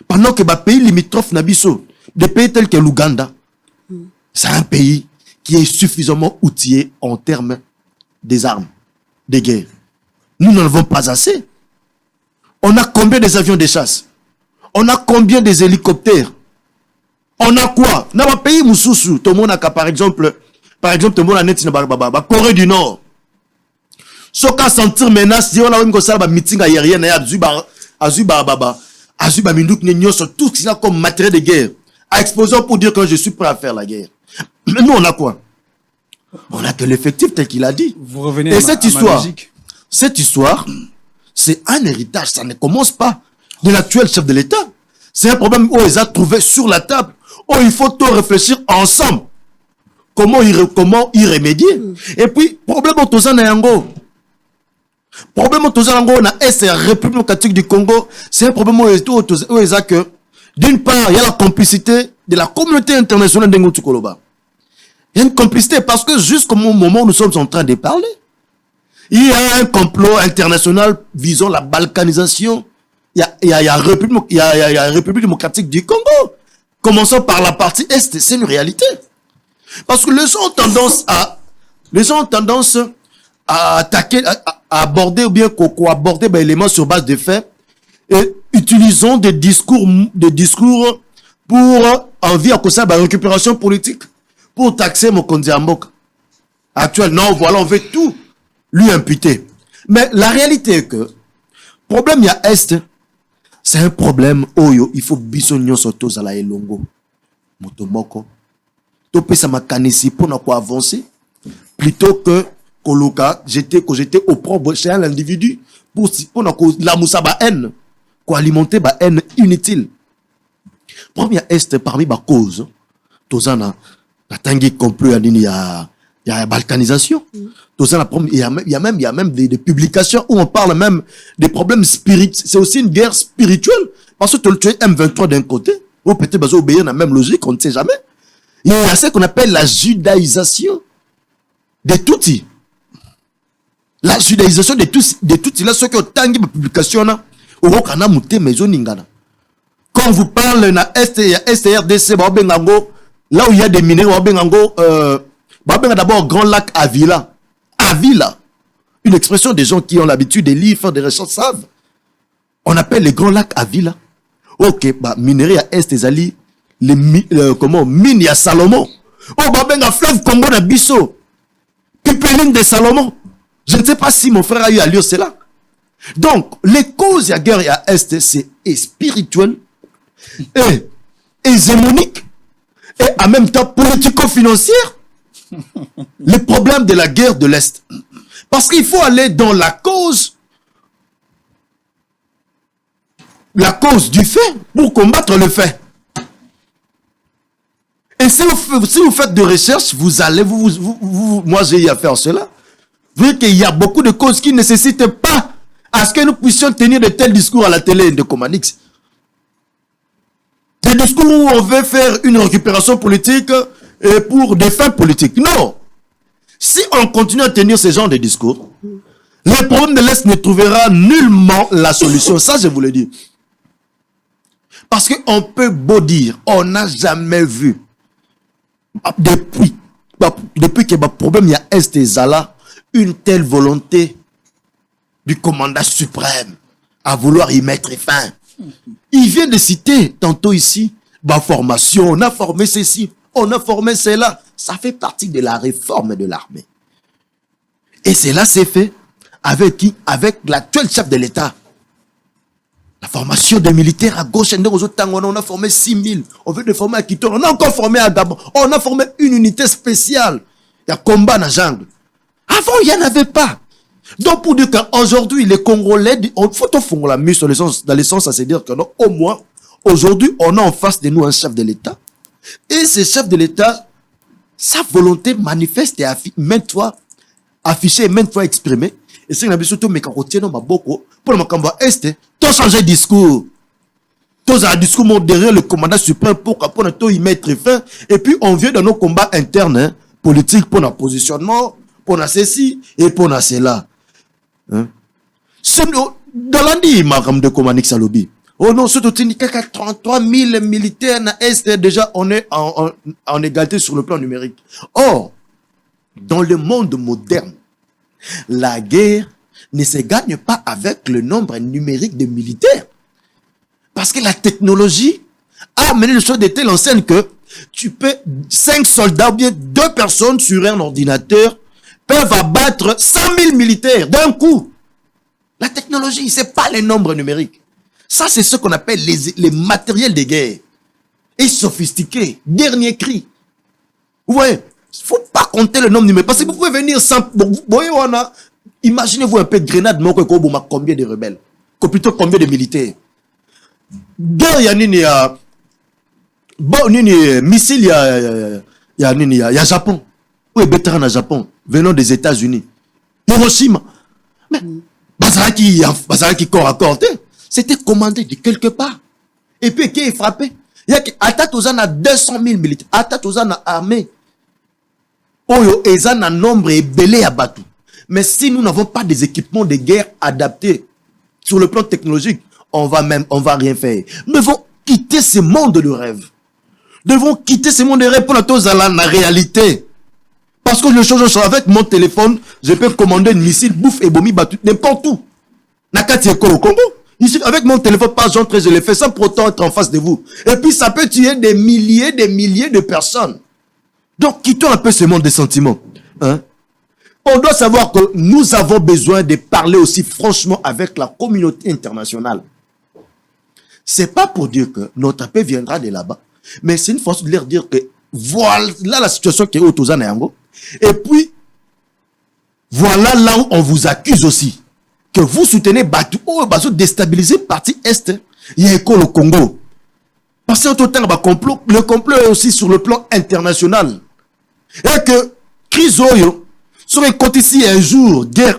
Pendant que les pays limitrophes Nabiso, des pays tels que l'Ouganda, c'est un pays qui est suffisamment outillé en termes des armes, des guerres. Nous n'en avons pas assez. On a combien des avions de chasse? On a combien des hélicoptères? On a quoi? Dans un pays Moussoussou, tout le monde a par exemple, tout le monde a net dans Corée du Nord. Ce qu'à sentir menace, si on a même un meeting aérien, Azuba Mindouk, tout ce qui est comme matériel de guerre, à exposer pour dire que je suis prêt à faire la guerre. Mais nous, on a quoi? On a que l'effectif tel qu'il a dit. Vous revenez et à cette histoire, c'est un héritage, ça ne commence pas de l'actuel chef de l'État. C'est un problème où ils ont trouvé sur la table, où il faut tout réfléchir ensemble. Comment y remédier? Et puis, problème au Tozan Nayango. Problème au Tozan Nayango, on a la République démocratique du Congo. C'est un problème où ils ont que, d'une part, il y a la complicité de la communauté internationale d'Engoutukoloba. Il y a une complicité parce que jusqu'au moment où nous sommes en train de parler, il y a un complot international visant la balkanisation. Il y a République démocratique du Congo. Commençons par la partie Est, c'est une réalité. Parce que les gens ont tendance à attaquer, à aborder ou bien co-aborder des éléments sur base de faits et utilisons des discours pour envie à cause de la récupération politique pour taxer Mokonzi Amboka. Actuellement, voilà, on veut tout lui imputer. Mais la réalité est que problème il y a Est, c'est un problème oyo il faut bisogno soto za la elongo motomoko to pesa makanisi pour na quoi avancer plutôt que koloka j'étais opprobre chez un individu pour na la musaba haine quoi alimenter ba haine inutile. Première Est parmi ba cause tozana la tangi complot il y a balkanisation. Il y a même des publications où on parle même des problèmes spirituels. C'est aussi une guerre spirituelle. Parce que tu es M23 d'un côté, ou peut-être obéir dans la même logique, on ne sait jamais. Il y a ce qu'on appelle la judaïsation des Tutsis. La judaïsation des Tutsis, là, ceux qui ont tangué ma publication, là, quand vous parlez de STRDC, là où il y a des minéraux, d'abord Grand Lac Avila. Avila. Une expression des gens qui ont l'habitude de lire, faire des recherches savent. On appelle les Grands Lacs Avila. Ok, minerai à Est des Ali, mine à Salomon. Oh, fleuve Congo na Bisso. Pipeline de Salomon. Je ne sais pas si mon frère a eu à lire cela. Donc, les causes de la guerre à Est, c'est spirituel et hégémonique et en même temps politico-financière. Le problème de la guerre de l'Est. Parce qu'il faut aller dans la cause du fait pour combattre le fait. Et si vous faites de recherche, vous allez, moi j'ai eu à faire cela. Vous voyez qu'il y a beaucoup de causes qui ne nécessitent pas à ce que nous puissions tenir de tels discours à la télé de Comanix. Des discours où on veut faire une récupération politique et pour des fins politiques. Non. Si on continue à tenir ce genre de discours, le problème de l'Est ne trouvera nullement la solution. Ça, je vous le dis. Parce qu'on peut beau dire, on n'a jamais vu, depuis que le problème il y a Est et Zala, une telle volonté du commandant suprême à vouloir y mettre fin. Il vient de citer tantôt ici, formation, on a formé ceci. On a formé cela. Ça fait partie de la réforme de l'armée. Et cela s'est fait avec qui? Avec l'actuel chef de l'État. La formation des militaires à gauche, on a formé 6000. On veut de former à Quito. On a encore formé à Gabon. On a formé une unité spéciale. Il y a combat dans la jungle. Avant, il n'y en avait pas. Donc, pour dire qu'aujourd'hui, les Congolais, il faut tout la mise dans le sens à se dire que non, au moins, aujourd'hui, on a en face de nous un chef de l'État. Et ce chef de l'État, sa volonté manifeste et maintes fois affichée et maintes fois exprimée. Et c'est que nous avons surtout beaucoup pour le Macamba Est, tout changer de discours. Tous un discours modéré, le commandant suprême pour y mettre fin. Et puis, on vient dans nos combats internes, hein, politiques, pour notre positionnement, pour notre ceci et pour notre cela. Hein? Dans l'année, madame de Komanik Salobi. Oh non, surtout, il y a 33 000 militaires dans l'Est. Déjà, on est en égalité sur le plan numérique. Or, dans le monde moderne, la guerre ne se gagne pas avec le nombre numérique de militaires. Parce que la technologie a amené les choses de telle enseigne que tu peux, 5 soldats ou bien 2 personnes sur un ordinateur peuvent abattre 100 000 militaires d'un coup. La technologie, c'est pas les nombres numériques. Ça, c'est ce qu'on appelle les matériels de guerre. Et sophistiqués. Dernier cri. Ouais. Faut pas compter le nombre numérique. Parce que vous pouvez venir sans, voyez, imaginez-vous un peu de grenade, combien de rebelles? Plutôt combien de militaires? Guerre, il y a missile, il y a Japon. Où est vétéran à Japon? Venant des États-Unis. Hiroshima. Mais, Bazaraki corps à corps, c'était commandé de quelque part. Et puis, qui est frappé? Il y a Atatozan a 200 000 militaires. Atatozan a armé. Oyo, Ezan a nombre et belé à Batou. Mais si nous n'avons pas des équipements de guerre adaptés sur le plan technologique, on va rien faire. Nous devons quitter ce monde de rêve. Nous devons quitter ce monde de rêve pour la réalité. Parce que je change avec mon téléphone, je peux commander une missile, bouffe et bomi battu, n'importe où. Nakati au Congo. Ici, avec mon téléphone, pas j'entre, je le fais sans pour autant être en face de vous. Et puis, ça peut tuer des milliers de personnes. Donc, quittons un peu ce monde des sentiments. Hein? On doit savoir que nous avons besoin de parler aussi franchement avec la communauté internationale. C'est pas pour dire que notre paix viendra de là-bas, mais c'est une façon de leur dire que voilà la situation qui est au Tozanayango. Et puis, voilà là où on vous accuse aussi. Que vous soutenez Batou, déstabiliser partie Est, il y a le Congo. Parce qu'en tout temps, le complot est aussi sur le plan international. Et que, crise Oyo, serait quand ici un jour, guerre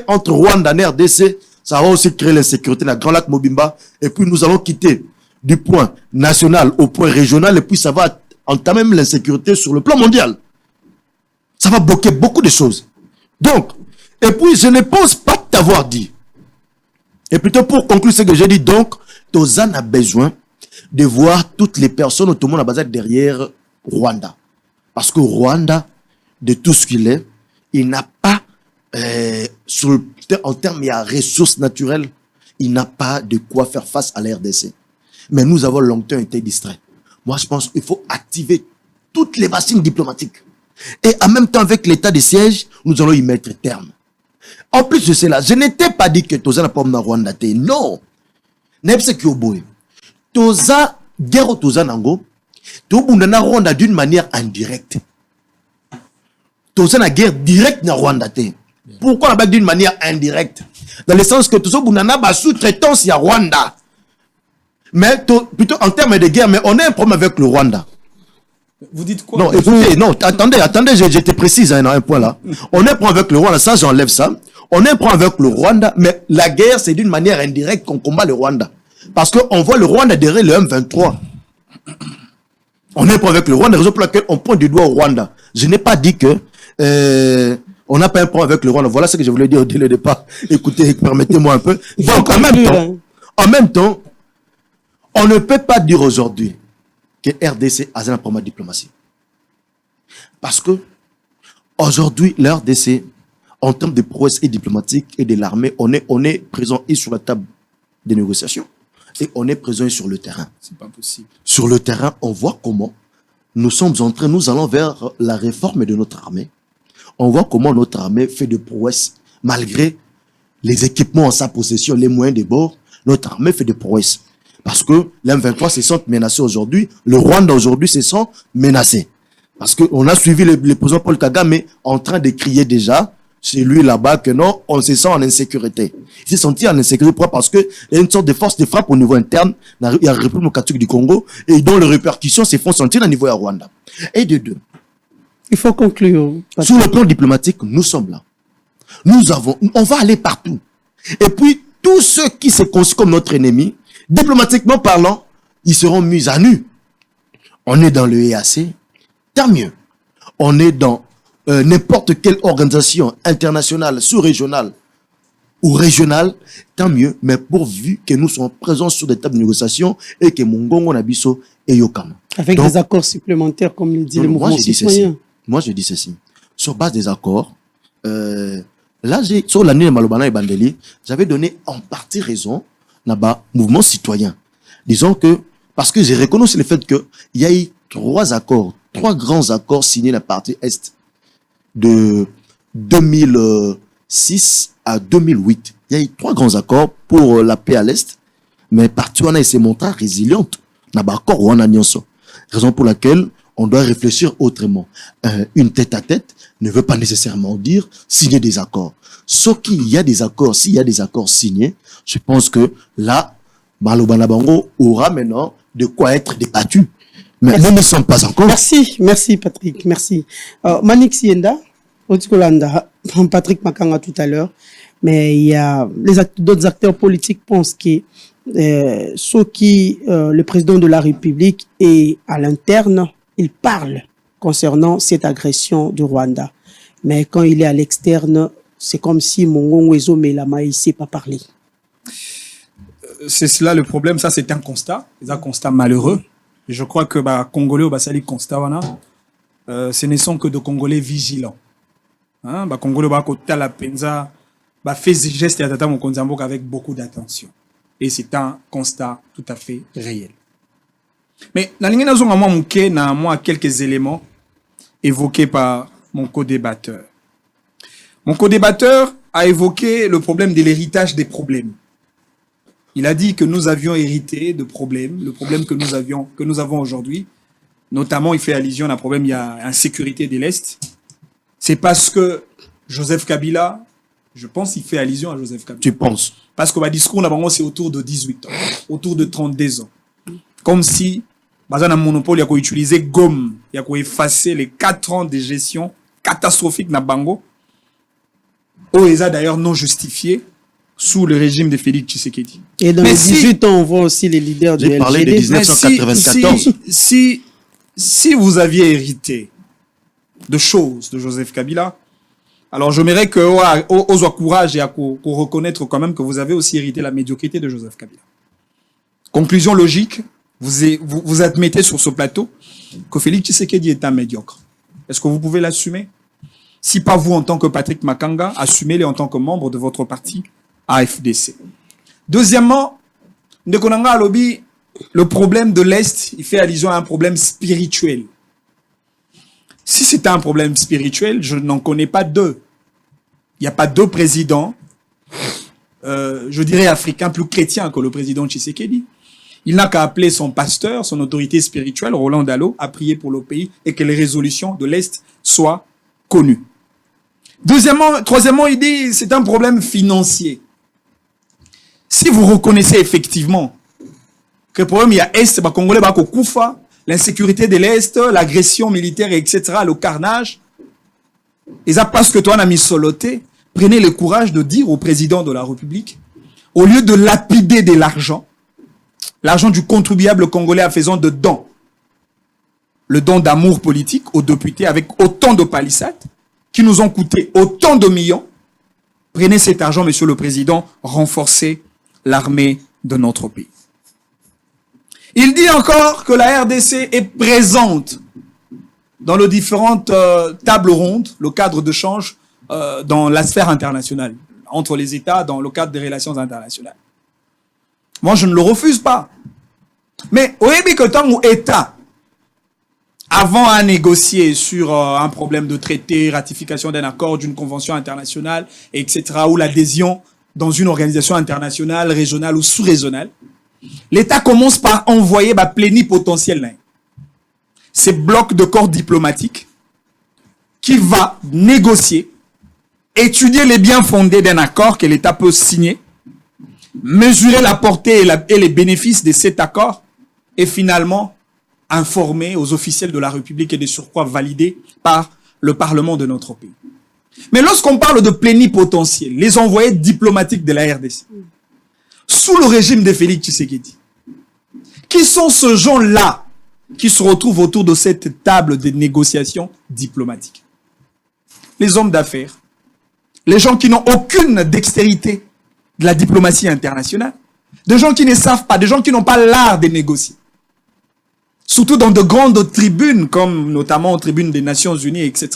entre Rwanda et RDC, ça va aussi créer l'insécurité dans le Grand Lac Mobimba. Et puis nous allons quitter du point national au point régional. Et puis ça va entamer même l'insécurité sur le plan mondial. Ça va bloquer beaucoup de choses. Donc, et puis je ne pense pas t'avoir dit. Et plutôt pour conclure ce que j'ai dit, donc, Tozan a besoin de voir toutes les personnes au monde à base derrière Rwanda. Parce que Rwanda, de tout ce qu'il est, il n'a pas, en termes de ressources naturelles, il n'a pas de quoi faire face à la RDC. Mais nous avons longtemps été distraits. Moi, je pense qu'il faut activer toutes les machines diplomatiques. Et en même temps, avec l'état de siège, nous allons y mettre terme. En plus de cela, je n'étais pas dit que Toza n'a pas de Rwanda. Non. N'est-ce que Toza, guerre Toza Nango, Toza Rwanda d'une manière indirecte. Toza na guerre directe na Rwanda. Pourquoi on a d'une manière indirecte? Dans le sens que Toza Bounana ba sous-traitance à Rwanda. Mais plutôt en termes de guerre, mais on a un problème avec le Rwanda. Vous dites quoi? Non, écoutez, non, attendez, j'étais précise à un point là. On a un problème avec le Rwanda, ça j'enlève ça. On a un problème avec le Rwanda, mais la guerre c'est d'une manière indirecte qu'on combat le Rwanda. Parce qu'on voit le Rwanda derrière le M23. On a un problème avec le Rwanda, raison pour laquelle on pointe du doigt au Rwanda. Je n'ai pas dit que on n'a pas un problème avec le Rwanda. Voilà ce que je voulais dire dès le départ. Écoutez, permettez-moi un peu. Donc, en même temps, on ne peut pas dire aujourd'hui que RDC a un problème de diplomatie. Parce que aujourd'hui, la RDC, en termes de prouesse et diplomatique et de l'armée, on est présent et sur la table des négociations et on est présent sur le terrain. C'est pas possible. Sur le terrain, on voit comment nous allons vers la réforme de notre armée. On voit comment notre armée fait de prouesses malgré les équipements en sa possession, les moyens de bord. Notre armée fait de prouesses. Parce que l'M23 se sent menacé aujourd'hui. Le Rwanda aujourd'hui se sent menacé. Parce qu'on a suivi le président Paul Kagame en train de crier déjà chez lui là-bas que non, on se sent en insécurité. Il s'est senti en insécurité parce qu'il y a une sorte de force de frappe au niveau interne. Il y a la République démocratique du Congo et dont les répercussions se font sentir au niveau de Rwanda. Et de deux. Il faut conclure. Sur le plan diplomatique, nous sommes là. On va aller partout. Et puis, tous ceux qui se considèrent comme notre ennemi, Diplomatiquement parlant, ils seront mis à nu. On est dans le EAC, tant mieux. On est dans n'importe quelle organisation internationale, sous-régionale ou régionale, tant mieux. Mais pourvu que nous soyons présents sur des tables de négociation et que Mongongo Nabiso et Yokam. Avec des accords supplémentaires, comme le dit le mouvement citoyen. Moi, je dis ceci. Sur base des accords, là, sur l'année de Malobana et Bandeli, j'avais donné en partie raison là-bas, mouvement citoyen. Disons que, parce que j'ai reconnu le fait qu'il y a eu 3 grands accords signés la partie Est de 2006 à 2008. Il y a eu 3 grands accords pour la paix à l'Est, mais partie on a s'est montrée résiliente. N'a-ba accord ou on a nyonso. Raison pour laquelle on doit réfléchir autrement. Une tête-à-tête ne veut pas nécessairement dire signer des accords. Sauf qu'il y a des accords, s'il y a des accords signés, je pense que là, Malobana Bango aura maintenant de quoi être débattu. Mais nous ne sommes pas encore. Merci Patrick, merci. Manik Sienda, Otikolanda, Patrick Makanga tout à l'heure, mais il y a d'autres acteurs politiques pensent que ceux qui, le président de la République est à l'interne, il parle concernant cette agression du Rwanda. Mais quand il est à l'externe, c'est comme si Mongongo Ezo Melama, il ne sait pas parler. C'est cela le problème, ça c'est un constat, un constat malheureux. Et je crois que Congolais au Basali constat, ce ne sont que de Congolais vigilants. Congolais au la penza, fait des gestes et atata mon konzambok avec beaucoup d'attention. Et c'est un constat tout à fait réel. Mais moi quelques éléments évoqués par mon co-débatteur. Mon co-débatteur a évoqué le problème de l'héritage des problèmes. Il a dit que nous avions hérité de problèmes, le problème que nous avons aujourd'hui, notamment il fait allusion à un problème, il y a insécurité de l'Est. C'est parce que Joseph Kabila, je pense qu'il fait allusion à Joseph Kabila. Tu penses? Parce que le discours c'est autour de 18 ans, autour de 32 ans. Comme si, dans un monopole, il y a utilisé gomme, il y a effacer les 4 ans de gestion catastrophique na Bango. OESA d'ailleurs non justifié sous le régime de Félix Tshisekedi. Et dans les 18 ans, on voit aussi les leaders du LGD. J'ai parlé de 1994. Si vous aviez hérité de choses de Joseph Kabila, alors j'aimerais que vous courage et à reconnaître quand même que vous avez aussi hérité la médiocrité de Joseph Kabila. Conclusion logique, vous admettez sur ce plateau que Félix Tshisekedi est un médiocre. Est-ce que vous pouvez l'assumer? Si pas vous en tant que Patrick Makanga, assumez-le en tant que membre de votre parti AFDC. Deuxièmement, Ndekonanga Alobi, le problème de l'Est, il fait allusion à un problème spirituel. Si c'est un problème spirituel, je n'en connais pas 2. Il n'y a pas 2 présidents, je dirais africains, plus chrétiens que le président Tshisekedi. Il n'a qu'à appeler son pasteur, son autorité spirituelle, Roland Dalo, à prier pour le pays et que les résolutions de l'Est soient connues. Troisièmement, il dit c'est un problème financier. Si vous reconnaissez effectivement que le problème il y a Est, Congolais Koufa, l'insécurité de l'Est, l'agression militaire, etc., le carnage, et ça parce que toi on a mis soloté, prenez le courage de dire au président de la République, au lieu de lapider de l'argent du contribuable congolais en faisant de dons, le don d'amour politique aux députés avec autant de palissades, qui nous ont coûté autant de millions, prenez cet argent, monsieur le président, renforcez l'armée de notre pays. Il dit encore que la RDC est présente dans les différentes tables rondes, le cadre de change dans la sphère internationale, entre les États, dans le cadre des relations internationales. Moi, je ne le refuse pas. Mais au début que tant État, avant à négocier sur un problème de traité, ratification d'un accord, d'une convention internationale, etc., ou l'adhésion dans une organisation internationale, régionale ou sous-régionale, l'État commence par envoyer plénipotentiel. Ces blocs de corps diplomatiques qui va négocier, étudier les biens fondés d'un accord que l'État peut signer, mesurer la portée et les bénéfices de cet accord et finalement informer aux officiels de la République et de surcroît validés par le Parlement de notre pays. Mais lorsqu'on parle de plénipotentiel, les envoyés diplomatiques de la RDC sous le régime de Félix Tshisekedi. Qui sont ces gens-là qui se retrouvent autour de cette table de négociations diplomatiques? Les hommes d'affaires, les gens qui n'ont aucune dextérité de la diplomatie internationale, des gens qui ne savent pas, des gens qui n'ont pas l'art de négocier. Surtout dans de grandes tribunes, comme notamment tribunes des Nations Unies, etc.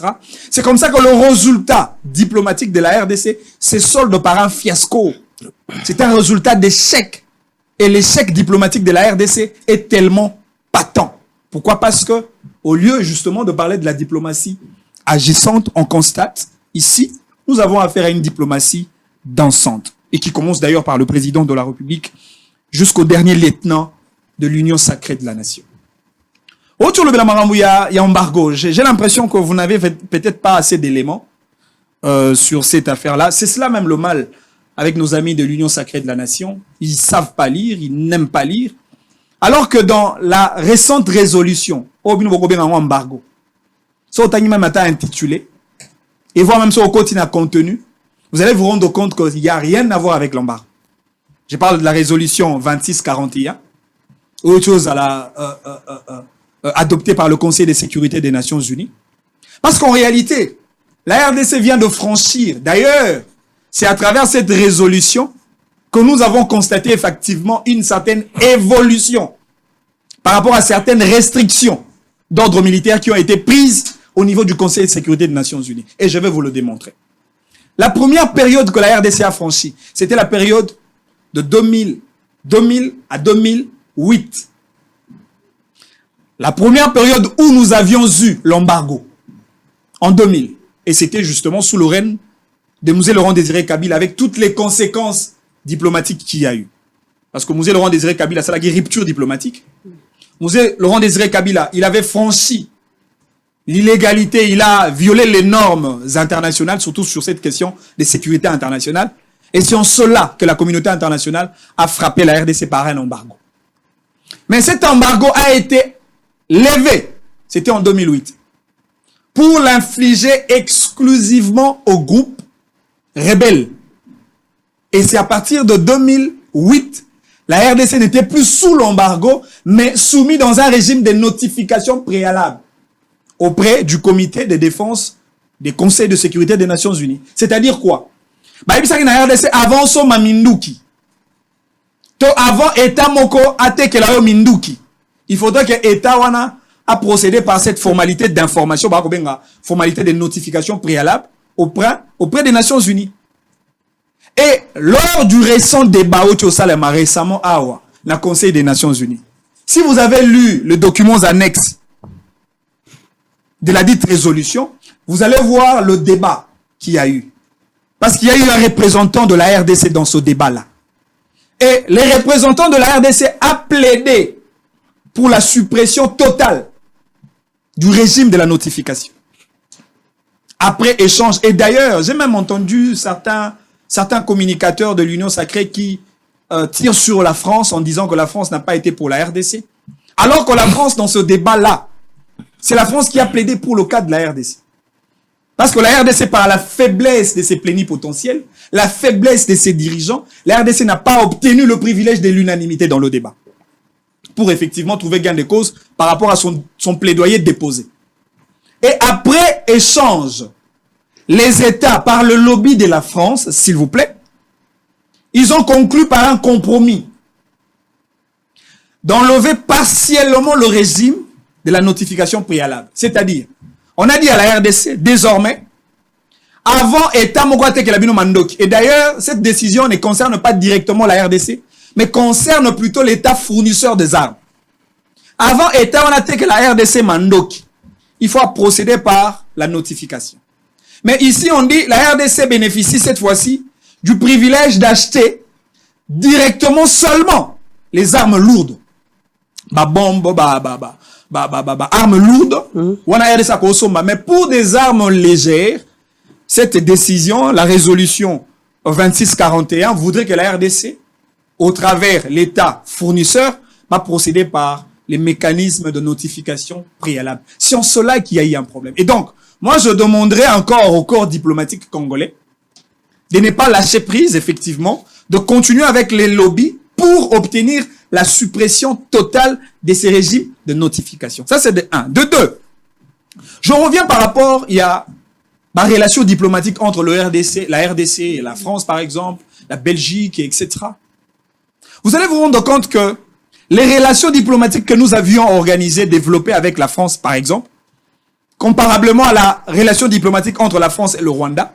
C'est comme ça que le résultat diplomatique de la RDC se solde par un fiasco. C'est un résultat d'échec. Et l'échec diplomatique de la RDC est tellement patent. Pourquoi? Parce que, au lieu justement de parler de la diplomatie agissante, on constate, ici, nous avons affaire à une diplomatie dansante. Et qui commence d'ailleurs par le président de la République jusqu'au dernier lieutenant de l'Union sacrée de la nation. Autour de Maramou, il y a embargo. J'ai l'impression que vous n'avez peut-être pas assez d'éléments sur cette affaire-là. C'est cela même le mal avec nos amis de l'Union sacrée de la nation. Ils savent pas lire, ils n'aiment pas lire. Alors que dans la récente résolution, embargo, ça même intitulé, et voir même sur le contenu, vous allez vous rendre compte qu'il n'y a rien à voir avec l'embargo. Je parle de la résolution 2641, autre chose à la adoptée par le Conseil de sécurité des Nations Unies. Parce qu'en réalité, la RDC vient de franchir. D'ailleurs, c'est à travers cette résolution que nous avons constaté effectivement une certaine évolution par rapport à certaines restrictions d'ordre militaire qui ont été prises au niveau du Conseil de sécurité des Nations Unies. Et je vais vous le démontrer. La première période que la RDC a franchie, c'était la période de 2000 à 2008. La première période où nous avions eu l'embargo, en 2000. Et c'était justement sous le règne de Mouzé Laurent Désiré Kabila, avec toutes les conséquences diplomatiques qu'il y a eu. Parce que Mouzé Laurent Désiré Kabila, c'est la rupture diplomatique. Mouzé Laurent Désiré Kabila, il avait franchi l'illégalité, il a violé les normes internationales, surtout sur cette question de sécurité internationale. Et c'est en cela que la communauté internationale a frappé la RDC par un embargo. Mais cet embargo a été levé, c'était en 2008, pour l'infliger exclusivement au groupe rebelle. Et c'est à partir de 2008, la RDC n'était plus sous l'embargo, mais soumis dans un régime de notification préalable auprès du comité de défense des conseils de sécurité des Nations Unies. C'est-à-dire quoi? La RDC avant son Minduki. Avant État Moko Atekelayo Minduki. Il faudrait que État Wana a procédé par cette formalité d'information, formalité de notification préalable auprès des Nations Unies. Et lors du récent débat au Salema, récemment dans le Conseil des Nations Unies, si vous avez lu les documents annexes de la dite résolution, vous allez voir le débat qu'il y a eu. Parce qu'il y a eu un représentant de la RDC dans ce débat-là. Et les représentants de la RDC a plaidé pour la suppression totale du régime de la notification. Après échange, et d'ailleurs, j'ai même entendu certains communicateurs de l'Union sacrée qui tirent sur la France en disant que la France n'a pas été pour la RDC. Alors que la France, dans ce débat-là, c'est la France qui a plaidé pour le cas de la RDC. Parce que la RDC, par la faiblesse de ses plénipotentiels, la faiblesse de ses dirigeants, la RDC n'a pas obtenu le privilège de l'unanimité dans le débat. Pour effectivement trouver gain de cause par rapport à son plaidoyer déposé. Et après échange, les États, par le lobby de la France, s'il vous plaît, ils ont conclu par un compromis d'enlever partiellement le régime de la notification préalable. C'est-à-dire, on a dit à la RDC, désormais, avant État Mokwate Kelabino Mandoki. Et d'ailleurs, cette décision ne concerne pas directement la RDC, mais concerne plutôt l'État fournisseur des armes. Avant État, on a dit que la RDC Mandoki. Il faut procéder par la notification. Mais ici, on dit la RDC bénéficie cette fois-ci du privilège d'acheter directement seulement les armes lourdes. Armes lourdes. Mais pour des armes légères, cette décision, la résolution 2641, voudrait que la RDC, au travers l'État fournisseur, va procéder par les mécanismes de notification préalable. C'est en cela qu'il y a eu un problème. Et donc, moi, je demanderais encore au corps diplomatique congolais de ne pas lâcher prise, effectivement, de continuer avec les lobbies pour obtenir la suppression totale de ces régimes de notification. Ça, c'est de 1. De 2, je reviens par rapport, il y a ma relation diplomatique entre la RDC et la France, par exemple, la Belgique, etc. Vous allez vous rendre compte que les relations diplomatiques que nous avions organisées, développées avec la France, par exemple, comparablement à la relation diplomatique entre la France et le Rwanda,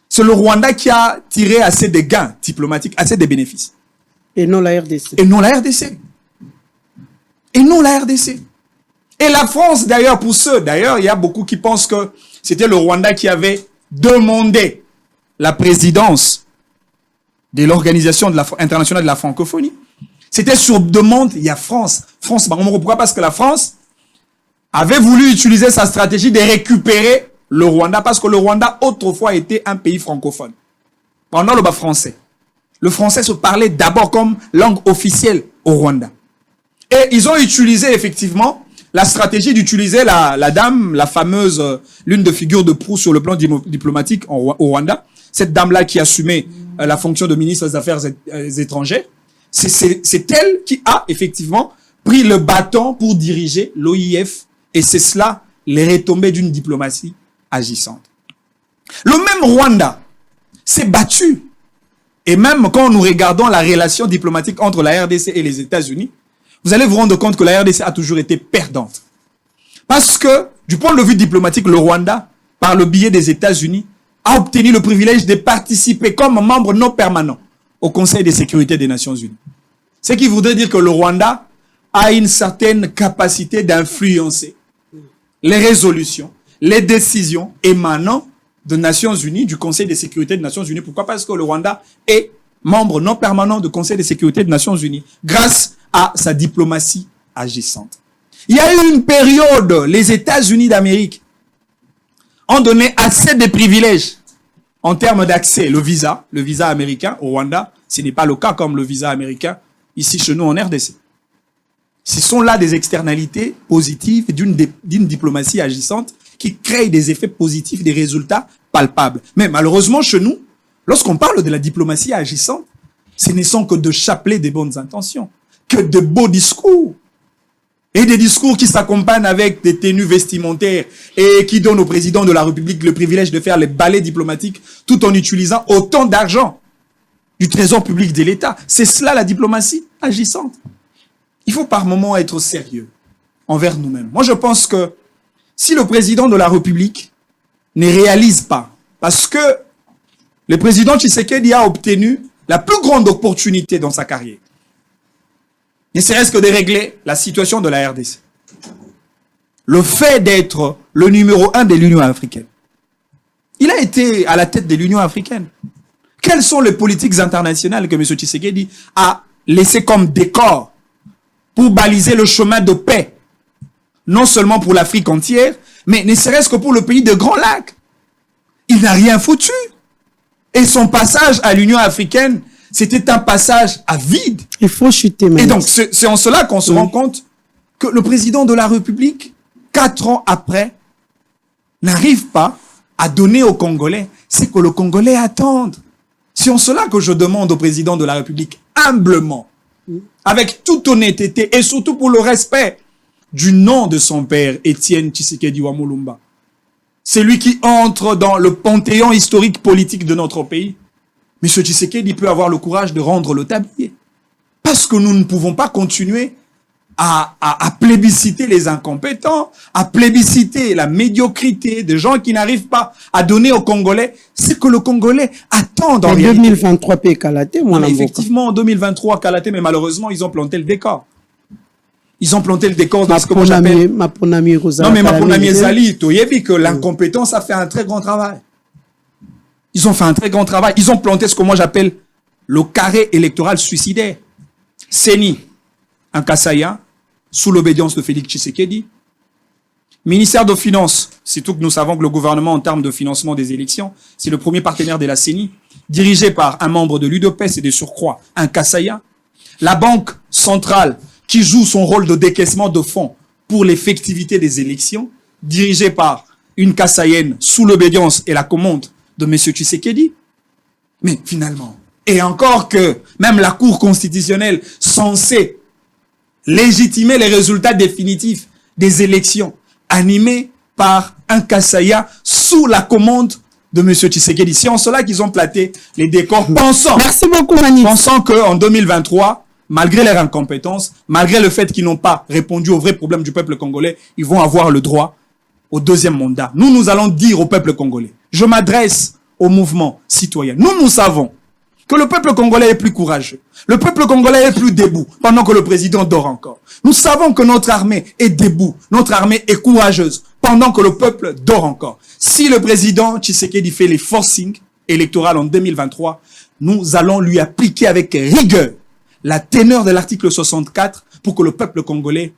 c'est le Rwanda qui a tiré assez de gains diplomatiques, assez de bénéfices. Et non la RDC. Et non la RDC. Et non la RDC. Et la France, d'ailleurs, pour ceux, d'ailleurs, il y a beaucoup qui pensent que c'était le Rwanda qui avait demandé la présidence de l'Organisation internationale de la francophonie. C'était sur demande, il y a France. France, pourquoi? Parce que la France avait voulu utiliser sa stratégie de récupérer le Rwanda, parce que le Rwanda autrefois était un pays francophone. Pendant le bas français. Le français se parlait d'abord comme langue officielle au Rwanda. Et ils ont utilisé effectivement la stratégie d'utiliser la dame, la fameuse, l'une de figures de proue sur le plan diplomatique au Rwanda. Cette dame-là qui assumait la fonction de ministre des Affaires étrangères. C'est elle qui a effectivement pris le bâton pour diriger l'OIF. Et c'est cela les retombées d'une diplomatie agissante. Le même Rwanda s'est battu. Et même quand nous regardons la relation diplomatique entre la RDC et les États-Unis, vous allez vous rendre compte que la RDC a toujours été perdante. Parce que, du point de vue diplomatique, le Rwanda, par le biais des États-Unis, a obtenu le privilège de participer comme membre non permanent au Conseil de sécurité des Nations Unies. Ce qui voudrait dire que le Rwanda a une certaine capacité d'influencer les résolutions, les décisions émanant des Nations Unies, du Conseil de sécurité des Nations Unies. Pourquoi? Parce que le Rwanda est membre non permanent du Conseil de sécurité des Nations Unies, grâce à sa diplomatie agissante. Il y a eu une période, les États-Unis d'Amérique ont donné assez de privilèges en termes d'accès, le visa américain au Rwanda, ce n'est pas le cas comme le visa américain ici chez nous en RDC. Ce sont là des externalités positives d'une diplomatie agissante qui crée des effets positifs, des résultats palpables. Mais malheureusement, chez nous, lorsqu'on parle de la diplomatie agissante, ce ne sont que de chapelets des bonnes intentions, que de beaux discours. Et des discours qui s'accompagnent avec des tenues vestimentaires et qui donnent au président de la République le privilège de faire les ballets diplomatiques tout en utilisant autant d'argent du trésor public de l'État. C'est cela la diplomatie agissante. Il faut par moments être sérieux envers nous-mêmes. Moi, je pense que si le président de la République ne réalise pas, parce que le président Tshisekedi a obtenu la plus grande opportunité dans sa carrière, ne serait-ce que de régler la situation de la RDC. Le fait d'être le numéro 1 de l'Union africaine. Il a été à la tête de l'Union africaine. Quelles sont les politiques internationales que M. Tshisekedi a laissées comme décor pour baliser le chemin de paix, non seulement pour l'Afrique entière, mais ne serait-ce que pour le pays de Grands Lacs? Il n'a rien foutu. Et son passage à l'Union africaine, c'était un passage à vide. Il faut chuter maintenant. Et donc, c'est en cela qu'on se rend compte que le président de la République, 4 ans après, n'arrive pas à donner aux Congolais ce que le Congolais attendent. C'est en cela que je demande au président de la République, humblement, avec toute honnêteté et surtout pour le respect du nom de son père, Étienne Tshisekedi Wamulumba. C'est lui qui entre dans le panthéon historique politique de notre pays. M. Tshisekedi peut avoir le courage de rendre le tablier. Parce que nous ne pouvons pas continuer à plébisciter les incompétents, à plébisciter la médiocrité des gens qui n'arrivent pas à donner aux Congolais ce que le Congolais attend dans en réalité. 2023, P. Kalaté, moi, effectivement, en 2023, Kalaté, mais malheureusement, ils ont planté le décor. Ils ont planté le décor dans ce que moi j'appelle... Non, mais Maponami Ezali, Toyebi, que l'incompétence a fait un très grand travail. Ils ont fait un très grand travail. Ils ont planté ce que moi j'appelle le carré électoral suicidaire. CENI, un Kassaya, sous l'obédience de Félix Tshisekedi. Ministère des Finances, surtout que nous savons que le gouvernement, en termes de financement des élections, c'est le premier partenaire de la CENI, dirigé par un membre de l'UDPS et de surcroît, un Kassaya. La Banque centrale, qui joue son rôle de décaissement de fonds pour l'effectivité des élections, dirigée par une Kassaïenne sous l'obédience et la commande de M. Tshisekedi. Mais finalement, Et encore que même la Cour constitutionnelle censée légitimer les résultats définitifs des élections animées par un Kassaya sous la commande de M. Tshisekedi. C'est en cela qu'ils ont platé les décors, pensant qu'en 2023, malgré leur incompétence, malgré le fait qu'ils n'ont pas répondu aux vrais problèmes du peuple congolais, ils vont avoir le droit au deuxième mandat. Nous allons dire au peuple congolais, je m'adresse au mouvement citoyen. Nous savons que le peuple congolais est plus courageux. Le peuple congolais est plus debout pendant que le président dort encore. Nous savons que notre armée est debout, notre armée est courageuse pendant que le peuple dort encore. Si le président Tshisekedi fait les forcing électoraux en 2023, nous allons lui appliquer avec rigueur la teneur de l'article 64 pour que le peuple congolais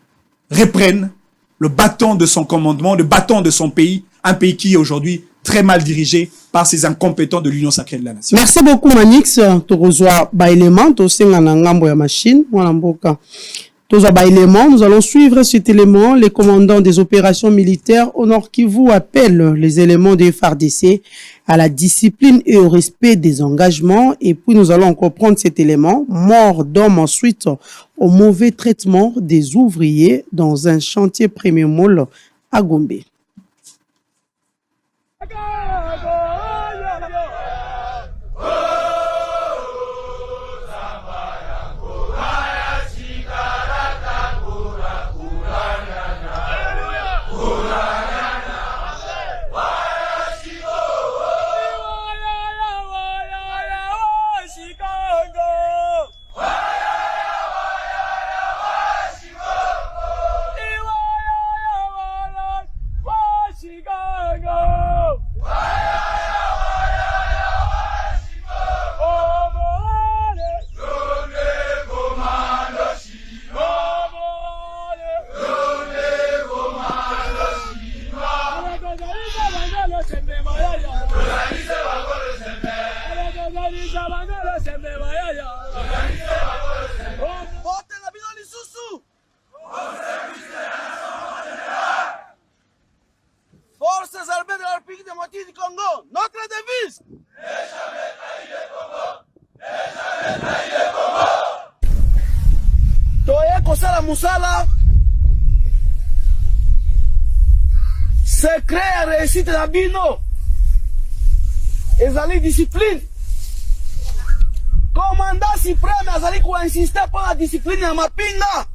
reprenne le bâton de son commandement, le bâton de son pays, un pays qui est aujourd'hui très mal dirigé par ces incompétents de l'Union sacrée de la nation. Merci beaucoup Manix. Torozwa ba élément, tosenga na ngambo ya machine, mwana mboka. Tozwa ba élément, nous allons suivre cet élément. Les commandants des opérations militaires au Nord Kivu appellent les éléments des FARDC à la discipline et au respect des engagements. Et puis nous allons comprendre cet élément. Mort d'homme ensuite au mauvais traitement des ouvriers dans un chantier Premier Mall à Gombe. Forces armées de la République démocratique du Congo, notre devise. Toye kosala musala, secret ya réussite na bino, ezali discipline. Commandant suprême azali insister pour la discipline ya mapinga,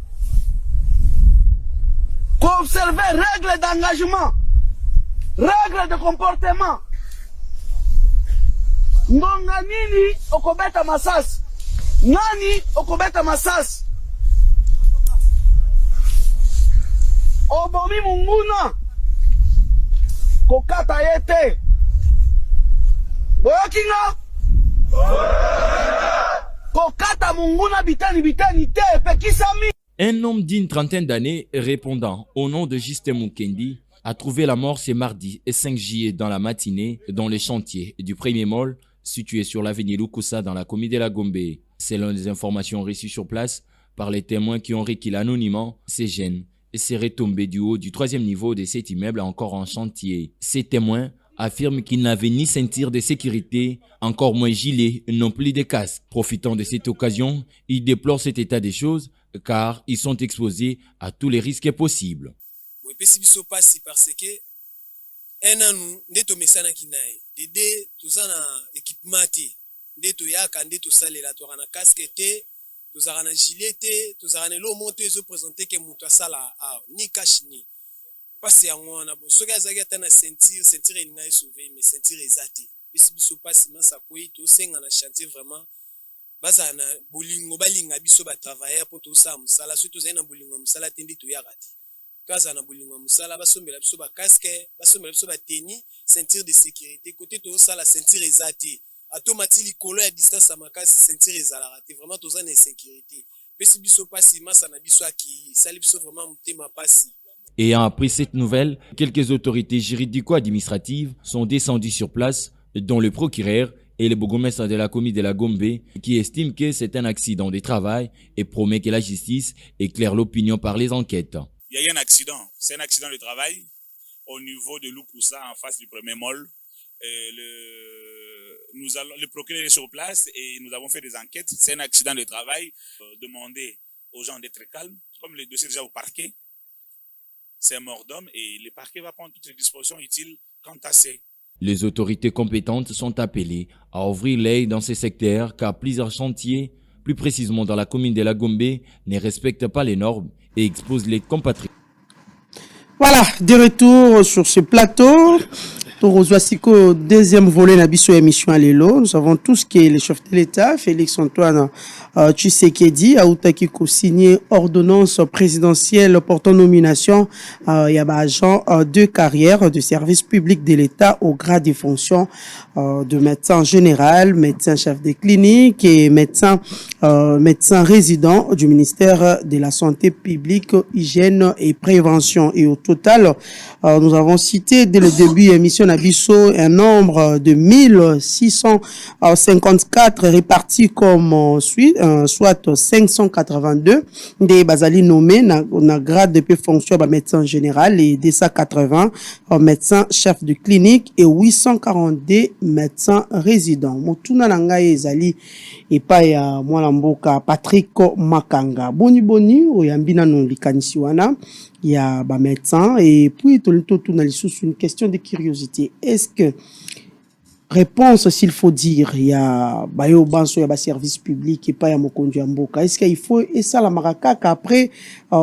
observer règles d'engagement, règles de comportement. Ngonga nini okobeta masasi, nani okobeta masasi, obomi munguna kokata yete boyokinga kokata munguna bitani te pekisami. Un homme d'une trentaine d'années répondant au nom de Justin Mukendi a trouvé la mort ce mardi et 5 juillet dans la matinée dans le chantier du Premier Mall situé sur l'avenue Lukusa dans la commune de la Gombe. Selon les informations reçues sur place par les témoins qui ont requis l'anonymat, ces jeunes seraient tombés du haut du 3e niveau de cet immeuble encore en chantier. Ces témoins affirment qu'ils n'avaient ni ceinture de sécurité, encore moins gilet, non plus de casque. Profitant de cette occasion, ils déplorent cet état des choses car ils sont exposés à tous les risques possibles. Parce que un an nde to mesana kinaye dede tozana équipement te nde to yaka nde to salela to na casque te tozana na gilet te tozana lo monte zo présenter que muto sala ni cash ni passe yango na bo soki azaki ata na ceinture elinga sauver mais ceinture ezati bisi biso pasi masa koi to senga na chantier vraiment basa na bolingo balinga biso ba travailler pour to sa musala so to zaina bolingo musala te ndi to yakati kaza na bolingo musala basombela biso ba casque basombela biso ba tenue ceinture de sécurité côté to sala ceinture ezati automati likolo ya distance makasi ceinture ezalaka te vraiment to za na sécurité bisi biso pasi masa na biso aki sali biso vraiment mutema pasi. Ayant appris cette nouvelle, quelques autorités juridico-administratives sont descendues sur place, dont le procureur et le bourgmestre de la commune de la Gombe, qui estiment que c'est un accident de travail et promet que la justice éclaire l'opinion par les enquêtes. Il y a eu un accident, c'est un accident de travail au niveau de Lukusa en face du Premier Mall. Le procureur est sur place et nous avons fait des enquêtes. C'est un accident de travail. Demander aux gens d'être calmes. Comme le dossier est déjà au parquet, c'est un mort d'homme et le parquet va prendre toutes les dispositions utiles quant à ces. Les autorités compétentes sont appelées à ouvrir l'œil dans ces secteurs car plusieurs chantiers, plus précisément dans la commune de la Gombe, ne respectent pas les normes et exposent les compatriotes. Voilà, de retour sur ce plateau. Voici qu'au deuxième volet de la émission à l'élo, nous avons tous qui est le chef de l'État, Félix-Antoine Tshisekedi, a signé ordonnance présidentielle portant nomination il y a agent de carrière de service public de l'État au grade des fonctions de médecin général, médecin chef de clinique et médecin résident du ministère de la Santé publique, hygiène et prévention. Et au total, nous avons cité dès le début de l'émission Nabiso un nombre de 1654 répartis comme suit, soit 582 des basali nommés na grade de fonction médecin général et 280 médecins chefs de clinique et 842 médecins résidents. Motuna nangai ezali et pas ya mwana mboka Patrick Makanga. Boni oyambina non likanisi wana. Il y a des médecins et puis tout une question de curiosité. Est-ce que réponse s'il faut dire il y a des services publics et pas ya mokondu mboka, est-ce qu'il faut et ça la maraka qu'après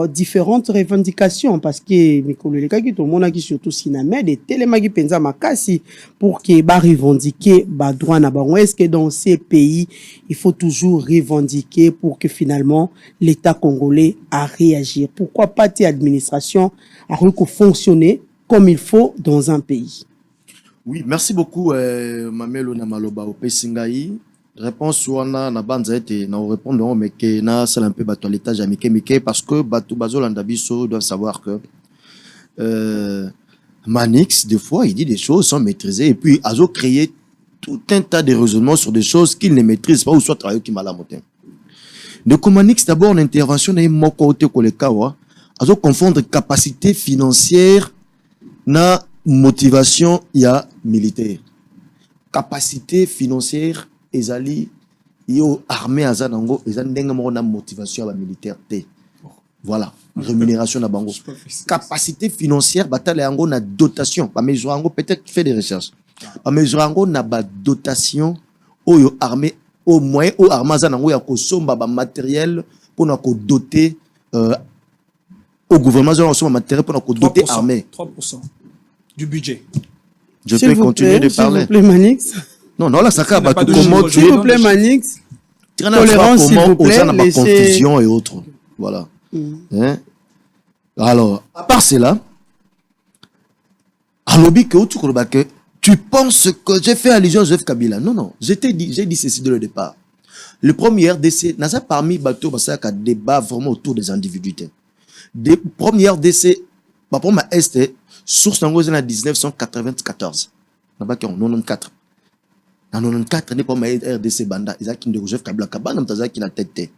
différentes revendications parce que mikoleleka ki to mona ki surtout siname de telemagi penza makasi pour que ba revendiquer ba droit na bango. Est-ce que dans ces pays il faut toujours revendiquer pour que finalement l'État congolais a réagi? Pourquoi pas tes administrations a fonctionner comme il faut dans un pays? Oui, merci beaucoup, Mamelo Namaloba Opesingaï. Réponse wana na banza ete na répondre mais que na c'est un peu bateau l'état jamais parce que bateau bazo landabiso doivent savoir que Manix des fois il dit des choses sans maîtriser et puis azo créer tout un tas de raisonnements sur des choses qu'il ne maîtrise pas ou soit travailler qui malamoté. De Manix d'abord l'intervention na mo côté kolekawa azo confondre capacité financière na motivation ya militaire. Capacité financière ezali yo armée azanango ezandenga mo na motivation ya militaire té. Voilà, rémunération na bango. Capacité financière batale yango na dotation. Ba mesure yango peut-être fait des recherches. Ba mesure yango na ba dotation oyo armée au moins au armée azanango ya ko somba ba matériel pour na ko doter au gouvernement azanango somba matériel pour na ko doter armée. 3% du budget. Je peux continuer de parler. S'il vous plaît, Manix. Non, là, ça va pas de comment S'il vous plaît, Manix. Tolérance, s'il vous plaît. Ma confusion et autres. Voilà. Hein? Alors, à part cela, tu penses que j'ai fait allusion à Joseph Kabila? Non. J'ai dit ceci dès le départ. Le premier RDC, n'a pas parmi bateau, parce qu'il y a débat vraiment autour des individualités. Des premiers RDC, pour ma Est, source en 1994. En 94. En 94, n'est pas ma RDC Banda. Ils ont qui ne Joseph Kabila Kabana, mais qui n'a tête.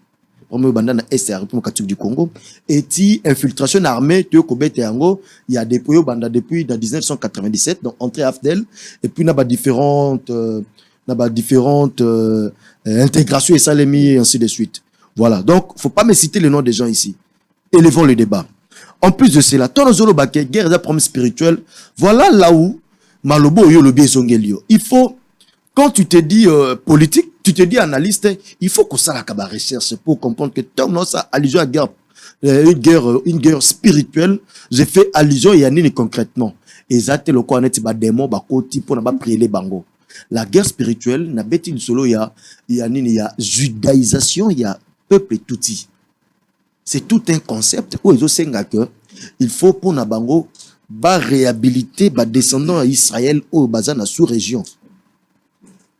Premier Banda na Est, République du Congo. Et si infiltration armée, tu Kobete Yango, il y a des Banda depuis 1997, donc entrée Afdel, et puis il y a différentes intégrations et Salemi, et ainsi de suite. Voilà. Donc, faut pas me citer le nom des gens ici. Élevons le débat. En plus de cela, guerre de promesse spirituelle, voilà là où Malobo yo lobi zongelio. Il faut, quand tu te dis politique, tu te dis analyste, il faut qu'on s'arrête à la recherche pour comprendre que tant que ça allusion à une guerre spirituelle, j'ai fait allusion et Yanini concrètement. Et ça te le quoi net ba démon ba koti pour na ba prier les bango. La guerre spirituelle na beti une solo ya judaïsation, il y a peuple touti. C'est tout un concept où il faut pour Nabango réhabiliter les descendants d'Israël au bazar sous-région.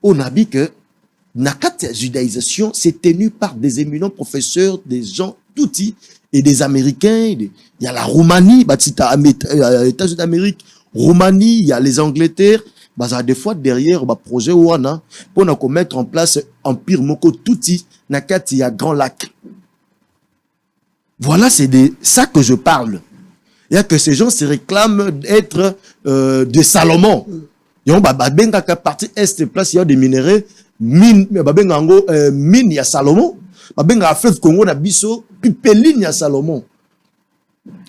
On a dit que la judaïsation c'est tenu par des éminents professeurs, des gens touti et des Américains. Il y a la Roumanie, États-Unis d'Amérique, Roumanie, il y a les Angleterres. Des fois derrière le projet Ouana pour mettre en place Empire Moko touti, il y a Grand Lac. Voilà, c'est de ça que je parle. Il y a que ces gens se réclament d'être de Salomon. Yon babenga ka partie est place il y a des minéraux mine babenga ngo mine ya Salomon babenga fleuve Congo na biso pipeline ya Salomon.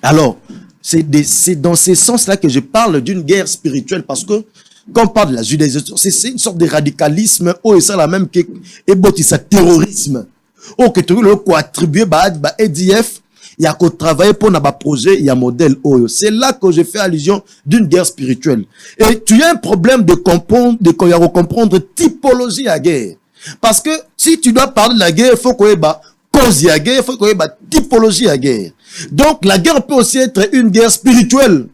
Alors c'est dans ce sens-là que je parle d'une guerre spirituelle parce que quand on parle de la judaïsation, c'est une sorte de radicalisme et ça la même que et terrorisme. Que tu veux attribuer ba EDF il y a qu'au travailler pour un projet, il y a modèle Oyo. C'est là que je fais allusion d'une guerre spirituelle. Et tu as un problème de comprendre typologie à guerre. Parce que si tu dois parler de la guerre, il faut qu'il y ait cause à guerre, il faut qu'il y ait typologie à guerre. Donc la guerre peut aussi être une guerre spirituelle.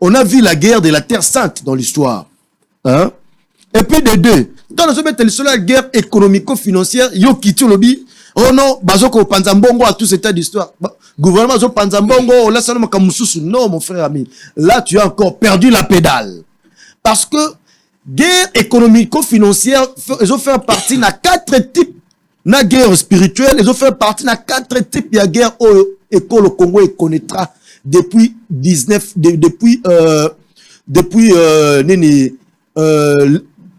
On a vu la guerre de la Terre Sainte dans l'histoire. Hein? Et puis de deux, dans la guerre économico-financière, yo kiti lobi. Oh non, bazoko panzambongo à tout cet état d'histoire. Gouvernement zo panzambongo, là ça non mon frère ami. Là tu as encore perdu la pédale. Parce que guerre économico-financière, ils ont fait partie de 4 types. Na guerre spirituelle, ils ont fait partie de 4 types de guerre que le Congo connaîtra depuis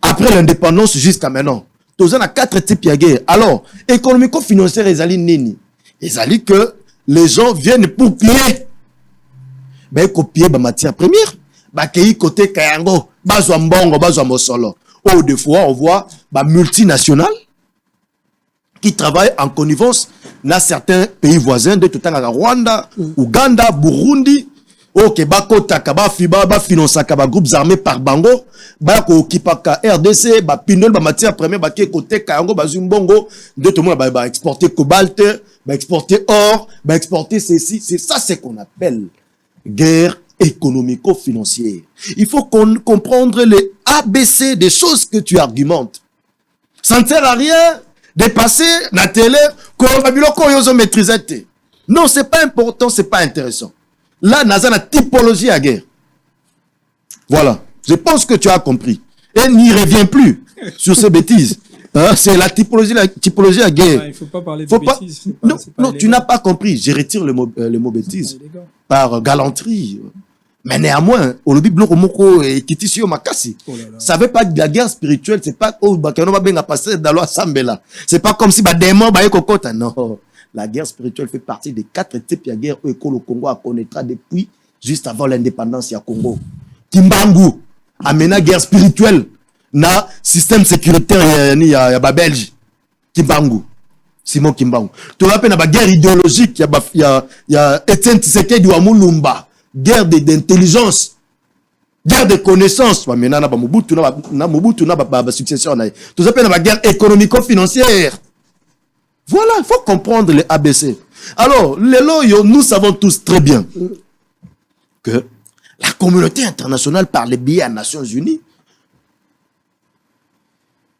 après l'indépendance jusqu'à maintenant. Tous a 4 types de guerre. Alors, économico-financière, ils allaient nini. Ils allaient que les gens viennent pour piller. Ben, copier ma matière première. Bah, qui côté Kayango, bazwa mbongo, bazwa mosolo. Ou des fois, on voit, multinationales qui travaillent en connivence dans certains pays voisins de tout temps, Rwanda, Ouganda, Burundi. Ok, bakotaka ba fiba ba financaka ba groupes armés par bango ba ko kipaka RDC ba pinol ba matière première ba ke côté Kayango ba zumbongo de tout le monde ba exporter cobalt, ba exporter or, ba exporter ceci, c'est ça ce qu'on appelle guerre économico-financière. Il faut comprendre les ABC des choses que tu argumentes. Ça ne sert à rien de passer la télé qu'on va biloko yozo maîtriser. Non, c'est pas important, c'est pas intéressant. Là, Nazan a typologie à guerre. Voilà. Je pense que tu as compris. Et n'y reviens plus sur ces bêtises. Hein, c'est la typologie à guerre. Il ne faut pas parler de bêtises. Non, tu n'as pas compris. Je retire le mot bêtise par galanterie. Mais néanmoins, au lobby bloc moko et kitisio makasi. Ça veut pas que la guerre spirituelle, c'est pas bakano ba benga passer dans la sambela. C'est pas comme si ba démon ba ekokota. Non. La guerre spirituelle fait partie des 4 types de guerre que le Congo a connaîtra depuis juste avant l'indépendance du Congo. Kimbangu amena guerre spirituelle na système sécuritaire ya ba Belge. Kimbangu. Simon Kimbangu. Tu rappelles na ba guerre idéologique ya Etienne Tshisekedi wa Mulumba. Guerre d'intelligence. Guerre de connaissances. Maintenant na ba Mobutu na ba succession na. Tu rappelles na ba guerre économico-financière. Voilà, il faut comprendre les ABC. Alors, nous savons tous très bien que la communauté internationale, par les biais des Nations Unies,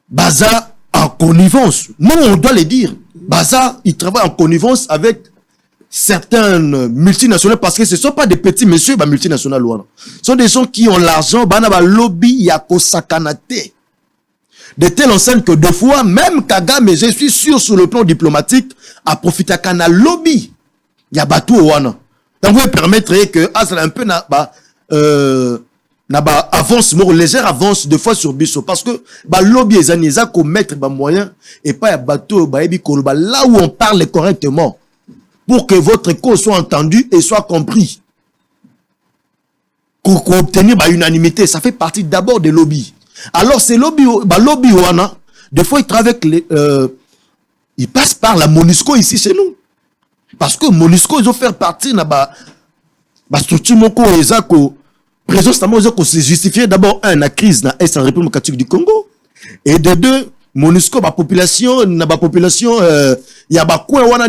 Baza en connivence. Nous, on doit le dire. Baza, il travaille en connivence avec certaines multinationales parce que ce ne sont pas des petits messieurs multinationales. Ce sont des gens qui ont l'argent, banaba lobby, yako sakanate. De telle enseigne que deux fois, même Kagame, je suis sûr sur le plan diplomatique, a profité d'un lobby. Il y a bateau wana. Donc, vous permettrez que, un peu, avance, légère avance, deux fois sur Bisso. Parce que, lobby, ils ont qu'au mettre, moyen, et pas, bateau, là où on parle correctement. Pour que votre cause soit entendue et soit compris. Pour obtenir, unanimité, ça fait partie d'abord des lobbies. Alors, ces lobby wana, des fois, ils travaillent avec les, ils passent par la MONUSCO ici chez nous. Parce que MONUSCO, ils ont fait partie, structure moko, ils ont, présentement, ils ont justifié d'abord, la crise, dans l'Est, en République démocratique du Congo. Et de deux, MONUSCO, population, il y a quoi, wana,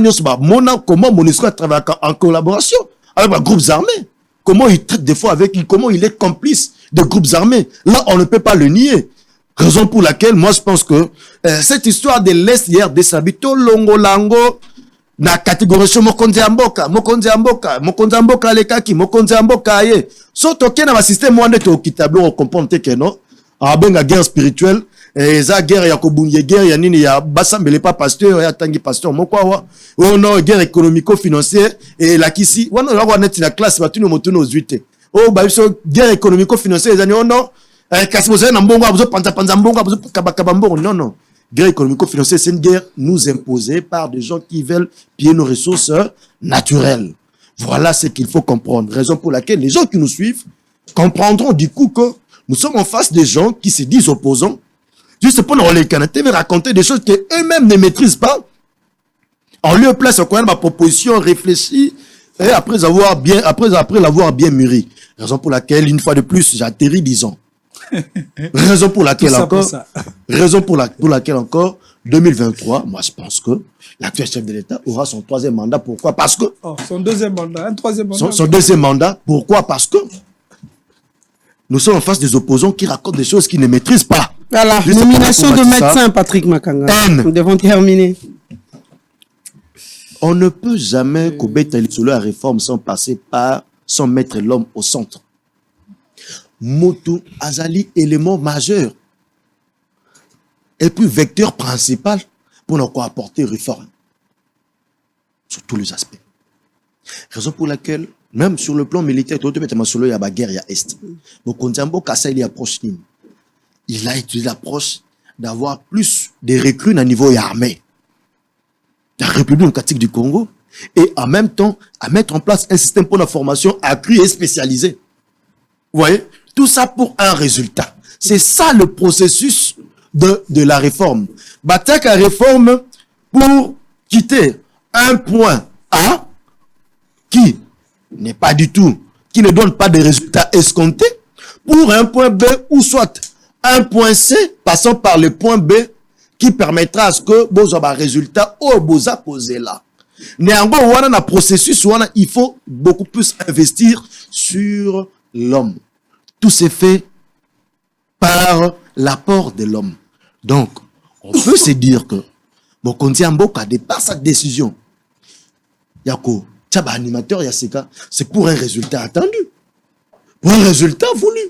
comment MONUSCO travaille en collaboration avec les groupes armés. Comment il traite des fois avec, comment il est complice de groupes armés. Là, on ne peut pas le nier. Raison pour laquelle, moi, je pense que cette histoire de l'Est hier, des Sabito, Longo, na catégorie Mokonzi Amboka, Lekaki, Mokonzi Amboka, aye. So, toke na système wande to kitable, on comprend que non. Ah, ben, la guerre spirituelle, et za guerre ya kobunye guerre ya nini ya basambele pas pasteur ya tangi pasteur mokwa wa. Oh non, guerre économico-financière, et la kisi, wana net la classe, batunu motuno 8. Oh, bah, guerre économico-financière, oh non, Kasi vous avez un bon non, non. Guerre économico-financière, c'est une guerre nous imposée par des gens qui veulent piller nos ressources naturelles. Voilà ce qu'il faut comprendre. Raison pour laquelle les gens qui nous suivent comprendront du coup que nous sommes en face des gens qui se disent opposants. Juste pour nous raconter des choses qu'eux-mêmes ne maîtrisent pas. En lieu place, on connaît ma proposition réfléchie et après l'avoir bien mûri. Raison pour laquelle, une fois de plus, j'atterris, disons. Raison pour laquelle encore, 2023, moi je pense que l'actuel chef de l'État aura son 3e mandat. Pourquoi? Parce que... son 2e mandat, un 3e mandat. Son 2e mandat. Pourquoi? Parce que nous sommes en face des opposants qui racontent des choses qu'ils ne maîtrisent pas. Voilà, nomination de médecin, Patrick Makanga. Nous devons terminer. On ne peut jamais combattre la réforme sans mettre l'homme au centre. Moto Azali, élément majeur. Et puis vecteur principal pour nous apporter réforme. Sur tous les aspects. Raison pour laquelle, même sur le plan militaire, il y a la guerre, il y a Est. Il a utilisé l'approche d'avoir plus de recrues à niveau armé. La République démocratique du Congo. Et en même temps, à mettre en place un système pour la formation accrue et spécialisée. Vous voyez? Tout ça pour un résultat. C'est ça le processus de la réforme. Bataille à réforme pour quitter un point A qui n'est pas du tout, qui ne donne pas de résultats escomptés, pour un point B ou soit un point C passant par le point B qui permettra à ce que vous ayez un résultat ou vous a posé là. Néanmoins, dans le processus, il faut beaucoup plus investir sur l'homme. Tout s'est fait par l'apport de l'homme. Donc, on peut se dire que Mokonzi Mboka, par sa décision, Yako, Tchaba animateur Yaseka, c'est pour un résultat attendu, pour un résultat voulu,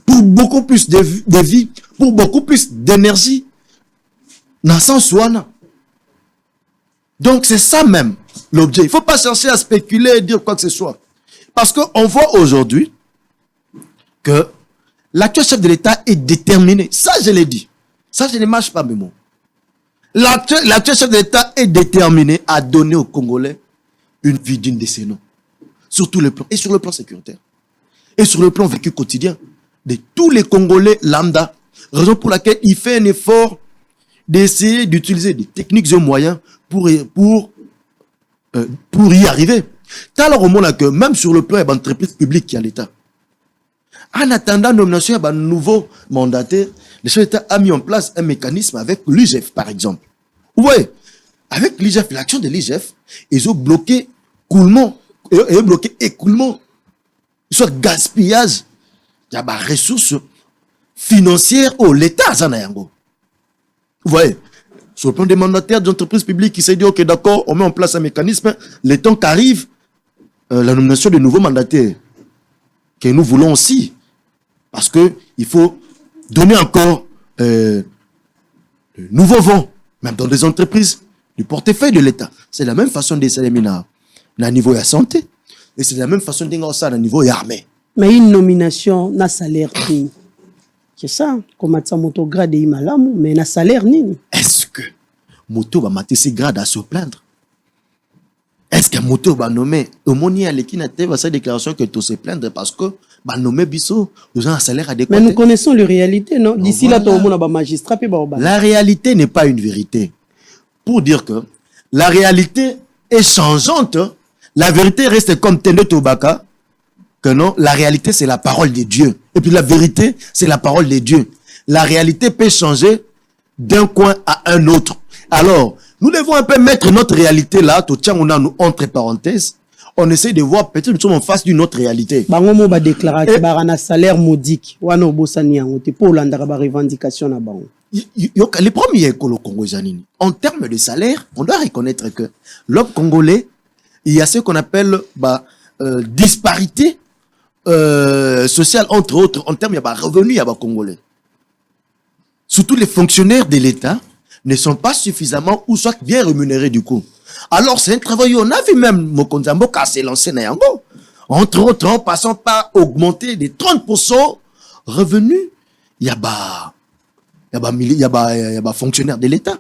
pour beaucoup plus de vie, pour beaucoup plus d'énergie. Dans le sens où donc, c'est ça même l'objet. Il ne faut pas chercher à spéculer et dire quoi que ce soit. Parce qu'on voit aujourd'hui que l'actuel chef de l'État est déterminé. Ça, je l'ai dit. Ça, je ne mâche pas mes mots. L'actuel chef de l'État est déterminé à donner aux Congolais une vie digne de ses noms. Sur tous les plans. Et sur le plan sécuritaire. Et sur le plan vécu quotidien de tous les Congolais lambda. Raison pour laquelle il fait un effort d'essayer d'utiliser des techniques et moyens pour y arriver. Alors au moment que même sur le plan de l'entreprise publique qui a l'État, en attendant la nomination d'un nouveau mandataire, le chef d'État a mis en place un mécanisme avec l'IGF, par exemple. Oui, avec l'IGF, l'action de l'IGF, ils ont bloqué écoulement, soit gaspillage, il y a des ressources financières au l'État, Zanayango. Vous voyez, sur le plan des mandataires d'entreprises publiques qui s'est dit, ok, d'accord, on met en place un mécanisme, le temps qu'arrive la nomination de nouveaux mandataires, que nous voulons aussi, parce qu'il faut donner encore de nouveaux vents, même dans des entreprises, du portefeuille de l'État. C'est la même façon de s'éliminer à niveau de la santé, et c'est la même façon de ça à niveau de l'armée. Mais une nomination n'a salaire ni. C'est ça, comme ça moto grade et malamu, mais n'a salaire ni. Est-ce que moto va mater ses grades à se plaindre? Est-ce que moto va nommer au moni à l'équine va sa déclaration que tu se plaindre parce que va nommer biso nous avons un salaire adéquat? Mais nous connaissons la réalité, non? D'ici là, tout le monde a un magistrat puis la réalité n'est pas une vérité. Pour dire que la réalité est changeante, la vérité reste comme Tende Tobaka. Que non, la réalité c'est la parole de Dieu. Et puis la vérité c'est la parole de Dieu. La réalité peut changer d'un coin à un autre. Alors, nous devons un peu mettre notre réalité là, tout tient on a nous entre parenthèses. On essaie de voir, peut-être nous sommes en face d'une autre réalité. Bangomo va déclarer que un salaire modique. Wana obosani yango te pour landara ba revendication na bango. Les premiers écoles congolais, en termes de salaire, on doit reconnaître que l'homme congolais, il y a ce qu'on appelle disparité sociale, entre autres, en termes de revenus, il y a congolais. Surtout les fonctionnaires de l'État ne sont pas suffisamment ou soit bien rémunérés du coup. Alors c'est un travail, on a vu même Mokonzi Mboka s'est lancé Nayango. Entre autres, en passant par augmenter de 30% revenus il y a des fonctionnaires de l'État.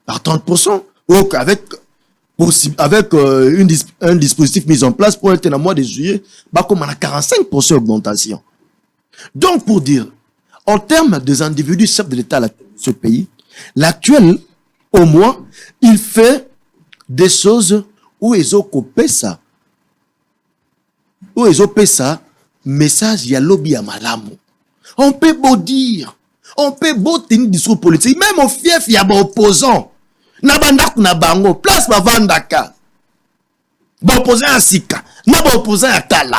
Par 30%. Donc, avec un dispositif mis en place pour être dans le mois de juillet, comme on a 45% d'augmentation. Donc, pour dire, en termes des individus chefs de l'État de ce pays, l'actuel, au moins, il fait des choses où ils ont coupé ça. Où ils ont fait ça, message, il y a lobby à malamu. On peut beau dire, on peut beau tenir un discours politique, même au fief, il y a des opposants. Nabandaku na bango, place ba vandaka. Ba opposant à Sika, na ba opposant à Tala.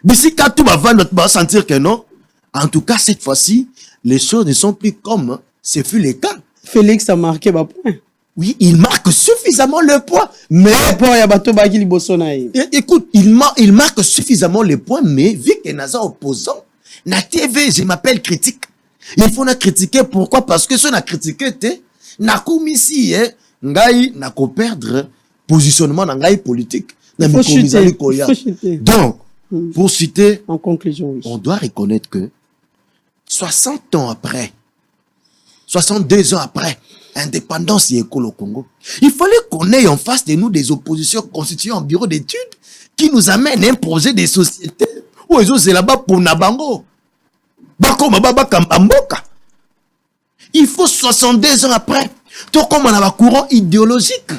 Bisika tout va vendre, va sentir que non. En tout cas, cette fois-ci, les choses ne sont plus comme ce fut le cas. Félix a marqué ma point. Oui, il marque suffisamment le point, mais écoute, il marque suffisamment le point, mais vu qu'il y a un opposant, na TV, je m'appelle critique. Il faut la critiquer, pourquoi? Parce que si on a critiqué, na komisi ngai na ko perdre positionnement na ngai politique na mikomizali koya. Donc pour citer en conclusion, oui. On doit reconnaître que 60 ans après, 62 ans après indépendance et école au Congo, il fallait qu'on ait en face de nous des oppositions constituées en bureau d'études qui nous amènent un projet de société où ils ont là-bas pour nabango bakoma baba kambamboka. Il faut 62 ans après, tout comme on a un courant idéologique.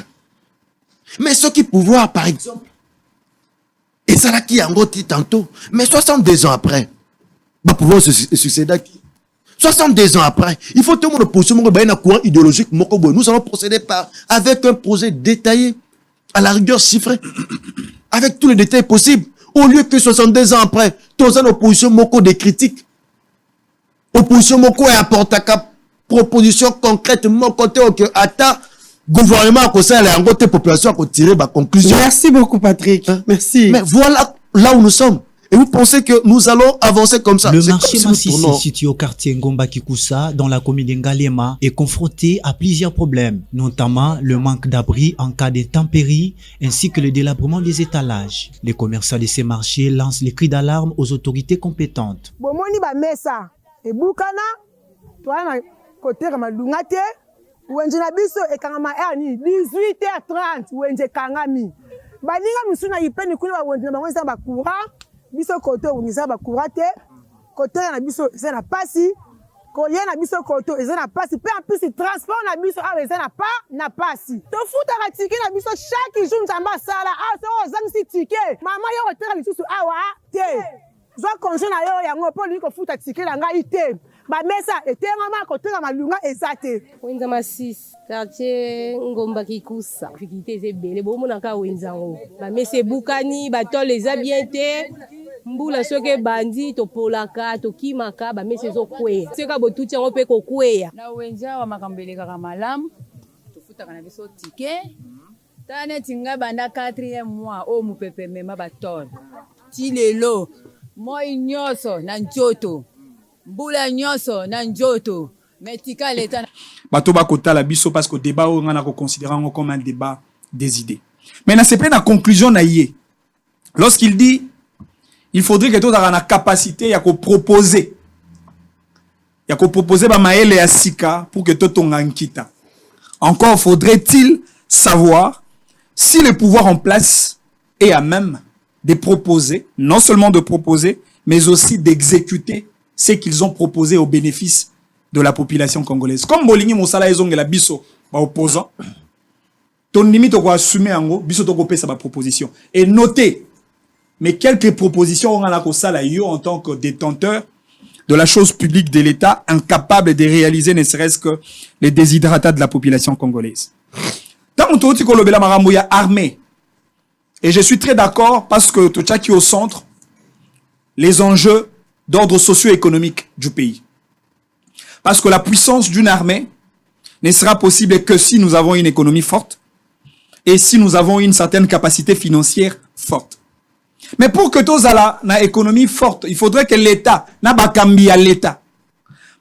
Mais ceux qui pouvoir, par exemple, et ça là qui a engouti tantôt, mais 62 ans après, va pouvoir se succéder à qui? 62 ans après, il faut tout le monde positionner un courant idéologique. Nous allons procéder avec un projet détaillé, à la rigueur chiffré, avec tous les détails possibles. Au lieu que 62 ans après, tous en opposition moko des critiques. Opposition moko et apporte à proposition concrète, mon côté, que attends, gouvernement a conseillé à la population à tirer ma conclusion. Merci beaucoup, Patrick. Merci. Mais voilà là où nous sommes. Et vous pensez que nous allons avancer comme ça? Le marché Massissi, situé au quartier Ngomba Kikusa, dans la commune d'Ngalema, est confronté à plusieurs problèmes, notamment le manque d'abri en cas d'intempéries, ainsi que le délabrement des étalages. Les commerçants de ces marchés lancent les cris d'alarme aux autorités compétentes. Côté Ramadunga te, wenje na biso ekangama ni 18h30 wenje kangami. Baninga musuna yipeni kuna wenje na wenza ba courant, biso côté unisa ba courant te, côté na biso c'est na pasi, collier na biso côté c'est na pasi, pe en plus transport na biso a c'est na pasi. To futa ka ticket na biso chaque jour nzamba sala, so ozangisi ticket. Mama yo otera biso awa te. Zo konjo na yo yango po liko futa ticket na ngai te. Ba mesa etengama koteka malunga ezate wenza masis quartier Ngomba Kikusa fikite zebele bomona ka wenzango ba mesa bukani ba tol les bien mbula soke bandi to polaka to kimaka ba mesa zo kweya seka botuti ngo pe ko kweya na wenza wa makambele kaka malamu to futa kana biso ticket tane tinga banda 4e mois o mupepe mema ba tol ti lelo moi nyoso na njoto Mbula nyoso na njoto metika leta bato bakota la biso parce que débat on a considéré comme un débat des idées. Mais c'est plein de conclusion na yé. Lorsqu'il dit il faudrait que tout ait la capacité ya ko proposer ba maele ya sika pour que tout ngankita. Encore faudrait-il savoir si le pouvoir en place est à même de proposer, non seulement de proposer, mais aussi d'exécuter ce qu'ils ont proposé au bénéfice de la population congolaise. Comme Bolingi Moussala ezonge la biso ba opposant, ton limite ko assumer ango biso to ko pesa ba proposition et notez mais quelques propositions on a ko sala yo en tant que détenteur de la chose publique de l'État incapable de réaliser ne serait-ce que les déshydratats de la population congolaise. Tant on toti ko lobela marambo ya armée. Et je suis très d'accord parce que tout ça qui est au centre les enjeux d'ordre socio-économique du pays. Parce que la puissance d'une armée ne sera possible que si nous avons une économie forte et si nous avons une certaine capacité financière forte. Mais pour que tous ala na économie forte, il faudrait que l'État na bakambi à l'État.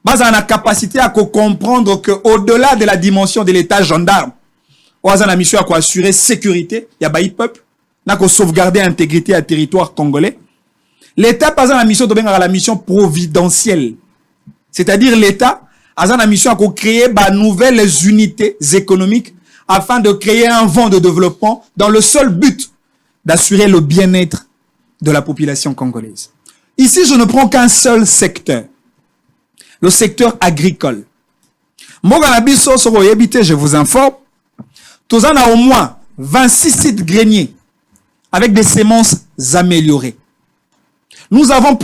Baza na capacité à comprendre que au-delà de la dimension de l'État gendarme, oaza na mission à quoi assurer sécurité, ya baï peuple, na ko sauvegarder l'intégrité à territoire congolais. L'État pas la mission de la mission providentielle. C'est-à-dire l'État a la mission à créer de nouvelles unités économiques afin de créer un vent de développement dans le seul but d'assurer le bien-être de la population congolaise. Ici, je ne prends qu'un seul secteur, le secteur agricole. Je vous informe, tous en a au moins 26 sites greniers avec des semences améliorées. Nous avons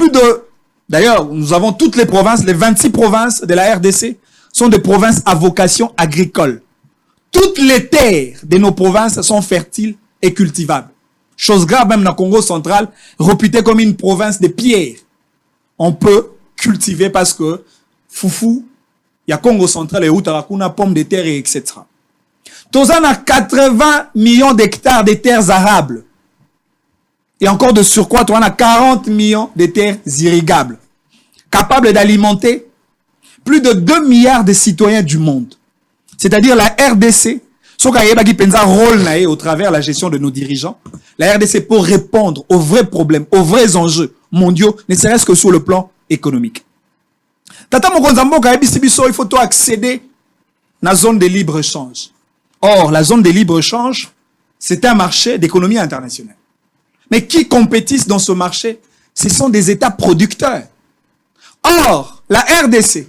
d'ailleurs, nous avons toutes les provinces, les 26 provinces de la RDC sont des provinces à vocation agricole. Toutes les terres de nos provinces sont fertiles et cultivables. Chose grave, même dans le Congo central, réputé comme une province de pierre. On peut cultiver parce que Foufou, il y a Congo central et Outarakuna, pommes de terre, etc. Tozan a 80 millions d'hectares de terres arables. Et encore de surcroît, on a 40 millions de terres irrigables, capables d'alimenter plus de 2 milliards de citoyens du monde. C'est-à-dire la RDC, rôle au travers de la gestion de nos dirigeants, la RDC pour répondre aux vrais problèmes, aux vrais enjeux mondiaux, ne serait-ce que sur le plan économique. Tata Mokonzamboka, il faut accéder à la zone de libre-échange. Or, la zone de libre-échange, c'est un marché d'économie internationale. Mais qui compétissent dans ce marché? Ce sont des États producteurs. Or, la RDC,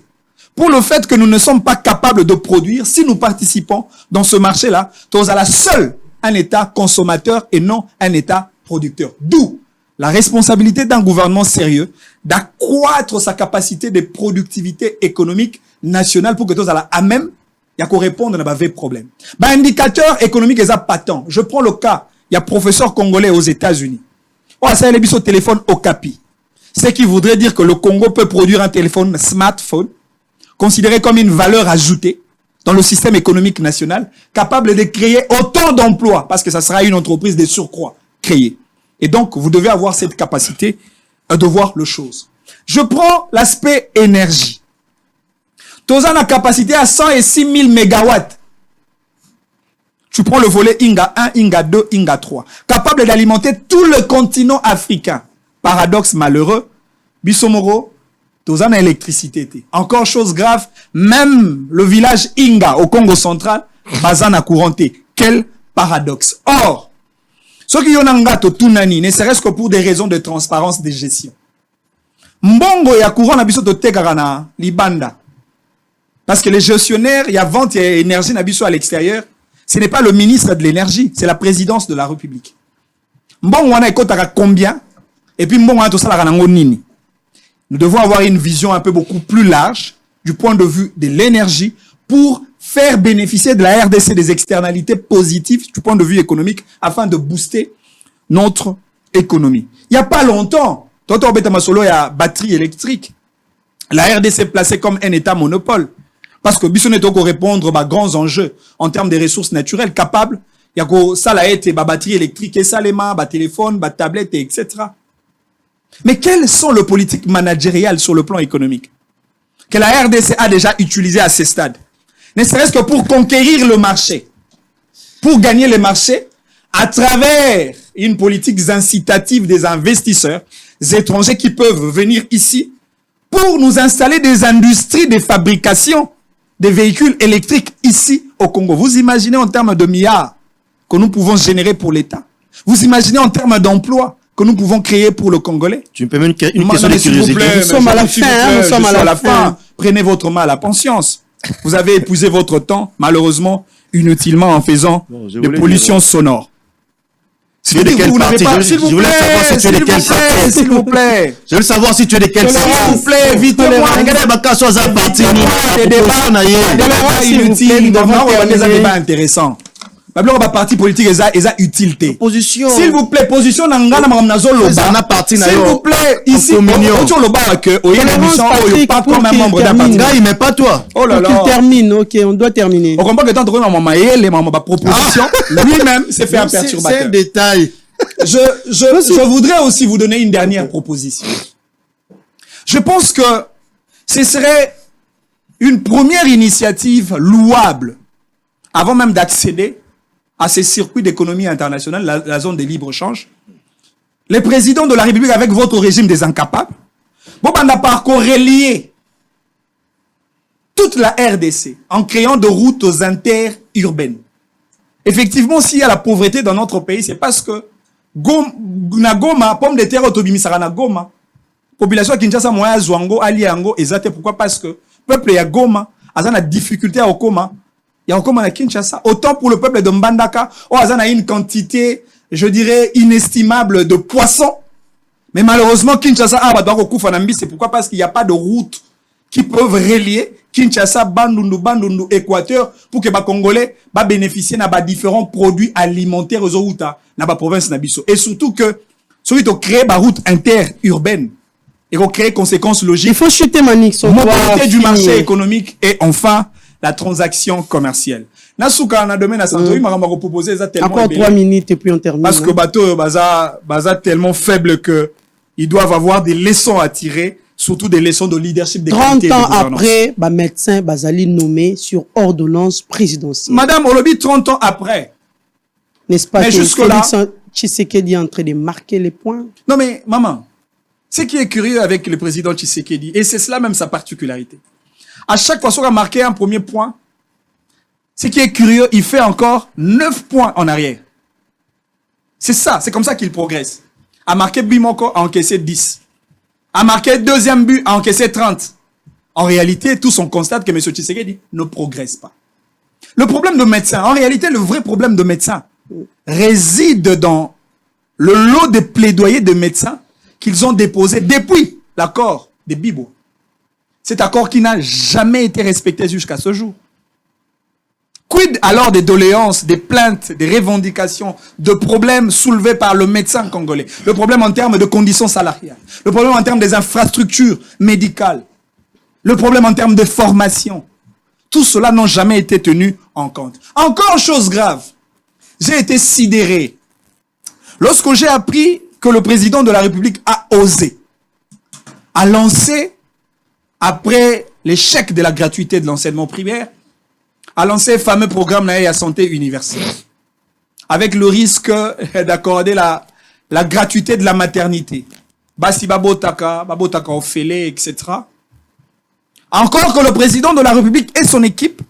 pour le fait que nous ne sommes pas capables de produire, si nous participons dans ce marché-là, nous sommes seul un État consommateur et non un État producteur. D'où la responsabilité d'un gouvernement sérieux d'accroître sa capacité de productivité économique nationale pour que nous soyons à même il y a qu'on répondre à des problèmes. Indicateur économique est patent. Je prends le cas, il y a un professeur congolais aux États-Unis. Oh, ça il a au téléphone Okapi. Ce qui voudrait dire que le Congo peut produire un téléphone smartphone considéré comme une valeur ajoutée dans le système économique national, capable de créer autant d'emplois, parce que ça sera une entreprise de surcroît créée. Et donc, vous devez avoir cette capacité de voir les choses. Je prends l'aspect énergie. Tozan a capacité à 106 000 mégawatts. Tu prends le volet Inga 1, Inga 2, Inga 3. Capable d'alimenter tout le continent africain. Paradoxe malheureux. Bissomoro, Tozan a électricité. Encore chose grave, même le village Inga au Congo central, Bazan a couranté. Quel paradoxe. Or, ceux qui ont un gâteau tout nani, ne serait-ce que pour des raisons de transparence de gestion. Mbongo ya courant na biso to tekarana libanda. Parce que les gestionnaires, il y a vente et énergie na biso à l'extérieur. Ce n'est pas le ministre de l'énergie, c'est la présidence de la République. Mbongo wana ekotaka combien? Et puis mbongo wana to sala nango nini? Nous devons avoir une vision un peu beaucoup plus large du point de vue de l'énergie pour faire bénéficier de la RDC des externalités positives du point de vue économique afin de booster notre économie. Il n'y a pas longtemps, Toto Betamasolo, il y a batterie électrique. La RDC est placée comme un État monopole. Parce que Bissonne doit répondre à grands enjeux en termes de ressources naturelles capables. Il y a ça la été, batterie électrique, et ça les mains, téléphone, tablette, etc. Mais quelles sont les politiques managériales sur le plan économique que la RDC a déjà utilisées à ce stade? Ne serait-ce que pour conquérir le marché, pour gagner le marché à travers une politique incitative des investisseurs étrangers qui peuvent venir ici pour nous installer des industries de fabrication des véhicules électriques ici au Congo. Vous imaginez en termes de milliards que nous pouvons générer pour l'État? Vous imaginez en termes d'emplois que nous pouvons créer pour le Congolais? Tu me permets une question de curiosité. Nous sommes à la fin, nous sommes à la fin. Prenez votre mal à conscience. Vous avez épuisé votre temps, malheureusement, inutilement en faisant des pollutions sonores. Tu es de quel parti? Je voulais savoir si tu es de quel parti. S'il vous plaît. Je veux savoir si tu es de quel parti. S'il vous plaît, évitez-moi. Regardez ma casse aux partis. Des débats inutiles, des débats intéressants. Bablo ba parti politique eza utilité. Position. S'il vous plaît, position na ngana mamnazo loba. S'il vous plaît, ici on loba que oye l'émission oyo pas comme un membre d'un parti. Gars, mais pas toi. Oh là là. Qu'il termine, OK, on doit terminer. On comprend que tant que maman les maman ba proposition, lui-même s'est fait un perturbateur. C'est un détail. Je voudrais aussi vous donner une dernière proposition. Je pense que ce serait une première initiative louable avant même d'accéder à ces circuits d'économie internationale, la zone de libre-échange, les présidents de la République avec votre régime des incapables, bon, on n'a pas relié toute la RDC en créant des routes interurbaines. Effectivement, s'il y a la pauvreté dans notre pays, c'est parce que na Goma, pomme de terre autobimisara na Goma. Population Kinshasa moya zwango ali yango ezate pourquoi parce que peuple ya Goma a na difficulté à Okoma. Il y a Okoma na Kinshasa. Autant pour le peuple de Mbandaka, a une quantité, je dirais, inestimable de poissons. Mais malheureusement, Kinshasa c'est pourquoi parce qu'il n'y a pas de route qui peuvent relier Kinshasa, Bandundu, Équateur, pour que les Congolais bénéficient de différents produits alimentaires dans la province. Et surtout que, celui qui crée une route interurbaine, et qu'on crée conséquences logiques. Il faut chuter Manix. Mobilité du marché économique et enfin, la transaction commerciale. Nasuka, on a domaine à Santori, m'a proposé ça tellement. Encore 3 minutes et puis on termine. Parce que bateau, baza tellement faible que ils doivent avoir des leçons à tirer, surtout des leçons de leadership, de 30 ans après, médecin Bazali nommé sur ordonnance présidentielle. Madame Olobi, 30 ans après. N'est-ce pas que jusque-là, Tshisekedi est en train de marquer les points? Non mais, maman, ce qui est curieux avec le président Tshisekedi, et c'est cela même sa particularité, à chaque fois qu'on a marqué un premier point, ce qui est curieux, il fait encore 9 points en arrière. C'est ça, c'est comme ça qu'il progresse. A marqué Bimoko, a encaissé 10. A marqué deuxième but, a encaissé 30. En réalité, tous on constate que M. Tshisekedi ne progresse pas. Le problème de médecin, en réalité, le vrai problème de médecin réside dans le lot de plaidoyers de médecins qu'ils ont déposé depuis l'accord de Bibo. Cet accord qui n'a jamais été respecté jusqu'à ce jour. Quid alors des doléances, des plaintes, des revendications, de problèmes soulevés par le médecin congolais? Le problème en termes de conditions salariales, le problème en termes des infrastructures médicales, le problème en termes de formation. Tout cela n'a jamais été tenu en compte. Encore chose grave, j'ai été sidéré lorsque j'ai appris que le président de la République a osé, a lancé, après l'échec de la gratuité de l'enseignement primaire, a lancé le fameux programme de santé universelle, avec le risque d'accorder la gratuité de la maternité. Basi babotaka ofele, etc. Encore que le président de la République et son équipe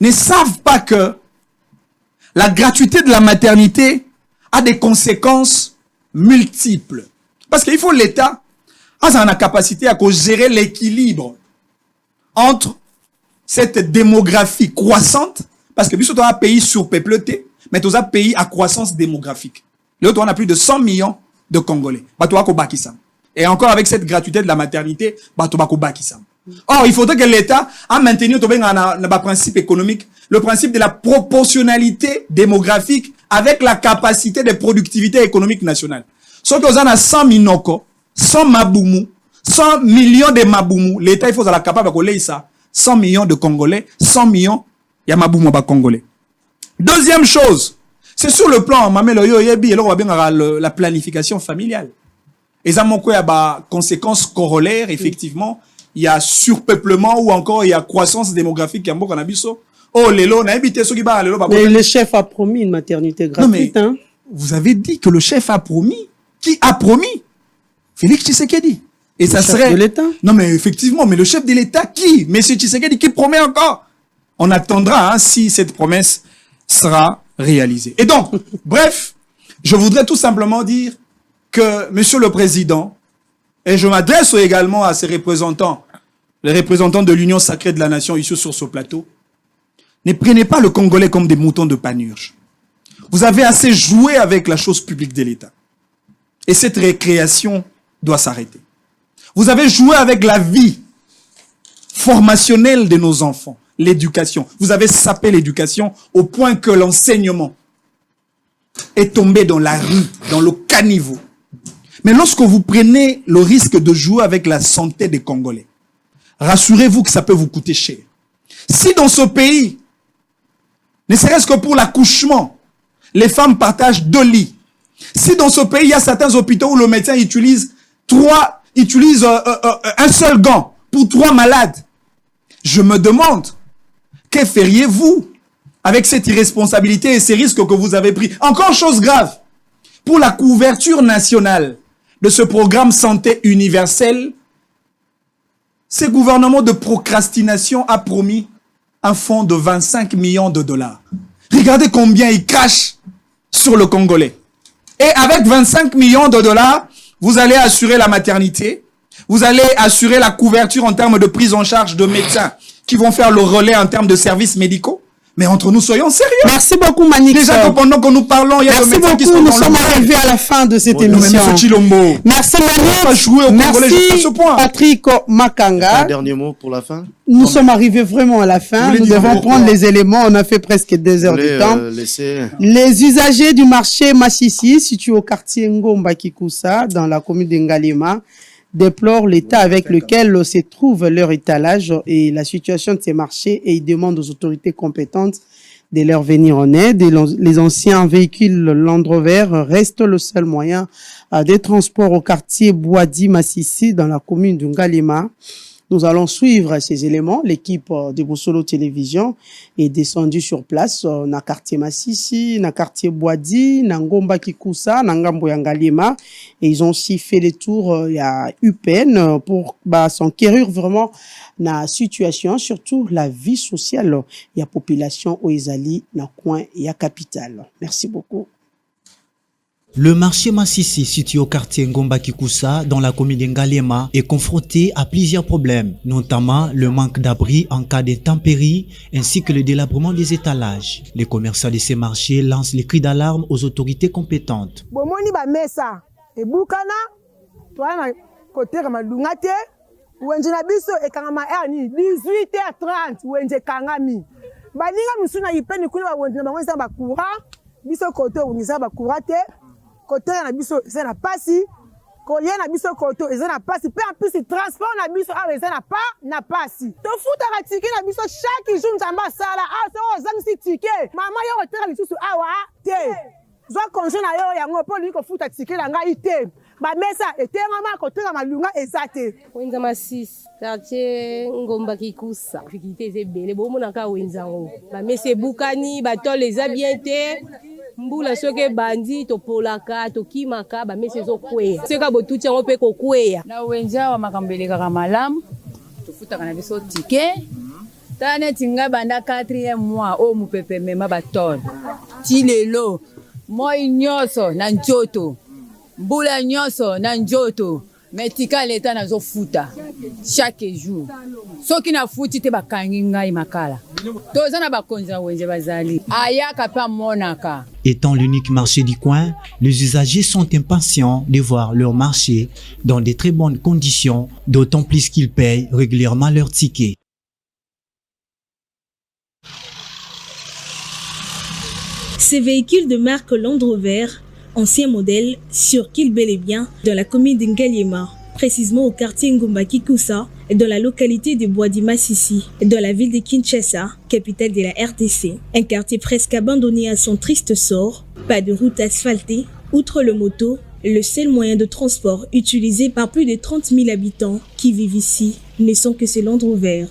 ne savent pas que la gratuité de la maternité a des conséquences multiples. Parce qu'il faut l'État a la capacité à gérer l'équilibre entre cette démographie croissante, parce que nous sommes un pays surpeuplé, mais nous sommes un pays à croissance démographique. L'autre, on a plus de 100 millions de Congolais. Et encore avec cette gratuité de la maternité, or, il faudrait que l'État a maintenu le principe économique, le principe de la proportionnalité démographique avec la capacité de productivité économique nationale. Sauf que nous avons 100 minoko, 100 maboumou, 100 millions de maboumou. L'État, il faut être capable de coller ça. 100 millions de Congolais, 100 millions, il y a maboumou Congolais. Deuxième chose, c'est sur le plan, la planification familiale. Et ça, il y a conséquences corollaires, effectivement. Il y a surpeuplement ou encore il y a croissance démographique. Oh, mais le chef a promis une maternité gratuite. Non, vous avez dit que le chef a promis. Qui a promis? Félix Tshisekedi. Et ça serait... de l'État. Non, mais effectivement, mais le chef de l'État, qui? Monsieur Tshisekedi, qui promet encore? On attendra si cette promesse sera réalisée. Et donc, bref, je voudrais tout simplement dire que, monsieur le Président, et je m'adresse également à ses représentants, les représentants de l'Union sacrée de la nation ici sur ce plateau, ne prenez pas le Congolais comme des moutons de panurge. Vous avez assez joué avec la chose publique de l'État. Et cette récréation doit s'arrêter. Vous avez joué avec la vie formationnelle de nos enfants, l'éducation. Vous avez sapé l'éducation au point que l'enseignement est tombé dans la rue, dans le caniveau. Mais lorsque vous prenez le risque de jouer avec la santé des Congolais, rassurez-vous que ça peut vous coûter cher. Si dans ce pays, ne serait-ce que pour l'accouchement, les femmes partagent 2 lits. Si dans ce pays, il y a certains hôpitaux où le médecin utilise un seul gant pour 3 malades, je me demande, que feriez-vous avec cette irresponsabilité et ces risques que vous avez pris? Encore chose grave, pour la couverture nationale de ce programme santé universel, ce gouvernement de procrastination a promis un fonds de 25 millions de dollars. Regardez combien il crache sur le Congolais. Et avec 25 millions de dollars, vous allez assurer la maternité, vous allez assurer la couverture en termes de prise en charge de médecins qui vont faire le relais en termes de services médicaux. Mais entre nous, soyons sérieux. Merci beaucoup, Manix. Déjà que pendant que nous parlons, il y a des médecins qui sont nous dans sommes le arrivés à la fin de cette émission. Merci, Manix. Merci, Patrick Makanga. Un dernier mot pour la fin. Nous sommes arrivés vraiment à la fin. Nous devons prendre les éléments. On a fait presque 2 heures de temps. Les usagers du marché Massissi, situé au quartier Ngomba Kikusa, dans la commune d'Ngalema, déplorent l'état avec lequel se trouve leur étalage et la situation de ces marchés, et ils demandent aux autorités compétentes de leur venir en aide. Et les anciens véhicules Land Rover restent le seul moyen de transport au quartier Boadi Massissi dans la commune de Ngalema. Nous allons suivre ces éléments. L'équipe de Bosolo Télévision est descendue sur place dans le quartier Massissi, dans le quartier Boadi, dans Ngomba Kikusa, dans Ngambo Ngalema. Et ils ont aussi fait les tours à UPN pour s'enquérir vraiment de la situation, surtout la vie sociale. Il y a population au Ezali, dans le coin, il y a capitale. Merci beaucoup. Le marché Massissi, situé au quartier Ngomba Kikusa, dans la commune d'Ngalema, est confronté à plusieurs problèmes, notamment le manque d'abri en cas d'intempéries, ainsi que le délabrement des étalages. Les commerçants de ces marchés lancent les cris d'alarme aux autorités compétentes. Bomoni ba mesa e bukana toana côté Ramadungate wenje na biso e kangama ni 18h30 wenje kangami baninga musuna yipeni kuni ba wenje na bango ba courant biso côté unisa ba courant te côté na biso c'est na pasi kolia na biso côté c'est na pasi pe en plus transport na biso avec ça na pasi to futa ka ticket na biso chaque jour nzamba sala so zamisi ticket mama yo otera lisusu awa te zo konjo na yo yango po liko futa ticket na ngai te ba mesa etenga ma côté na malunga ezate wenza masisi quartier Ngomba Kikusa fikite ezebele bo mona ka wenza ngo ba mesa bukani ba tole za bien te mbula soke bandi to polaka to kimaka ba mesa zo kwea seka botuti ngo pe ko kwea na wenza wa makambele kaka malamu to futa kana biso ticket tane tinga banda 4e mois o mupepe mema ba tole ti lelo moi nyoso na njoto mbula nyoso na njoto metika leta nazo futa chaque jour soki na futi te bakangi ngai makala toza na bakonza wenje bazali ayaka pa monaka. Étant l'unique marché du coin, les usagers sont impatients de voir leur marché dans de très bonnes conditions, d'autant plus qu'ils payent régulièrement leurs tickets. Ces véhicules de marque Land Rover, ancien modèle, circulent bel et bien dans la commune d'Ngalema, précisément au quartier Ngomba Kikusa, dans la localité de Boadi Massissi, dans la ville de Kinshasa, capitale de la RDC. Un quartier presque abandonné à son triste sort, pas de route asphaltée, outre le moto, le seul moyen de transport utilisé par plus de 30 000 habitants qui vivent ici ne sont que ces Land Rover.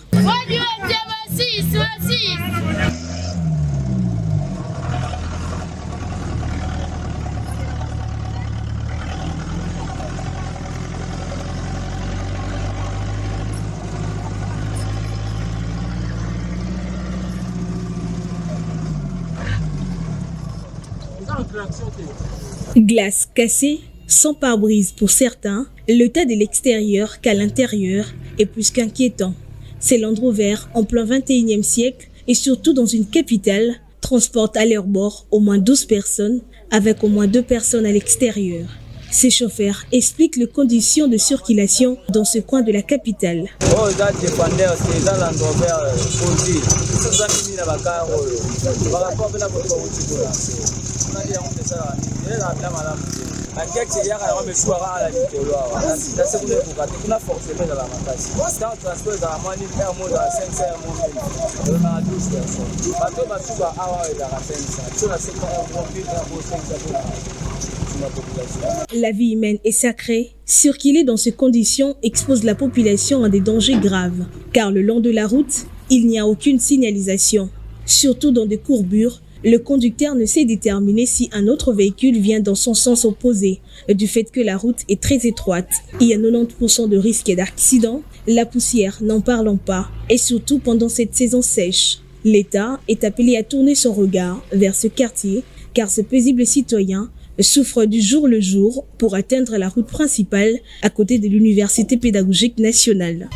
Glace cassée, sans pare-brise pour certains, l'état de l'extérieur qu'à l'intérieur est plus qu'inquiétant. Ces Land Rover en plein 21e siècle et surtout dans une capitale transportent à leur bord au moins 12 personnes avec au moins 2 personnes à l'extérieur. Ces chauffeurs expliquent les conditions de circulation dans ce coin de la capitale. La vie humaine est sacrée. Circuler dans ces conditions expose la population à des dangers graves, car le long de la route, il n'y a aucune signalisation. Surtout dans des courbures, le conducteur ne sait déterminer si un autre véhicule vient dans son sens opposé. Du fait que la route est très étroite, il y a 90% de risque d'accident, la poussière n'en parlons pas, et surtout pendant cette saison sèche. L'État est appelé à tourner son regard vers ce quartier, car ce paisible citoyen souffre du jour le jour pour atteindre la route principale à côté de l'Université pédagogique nationale.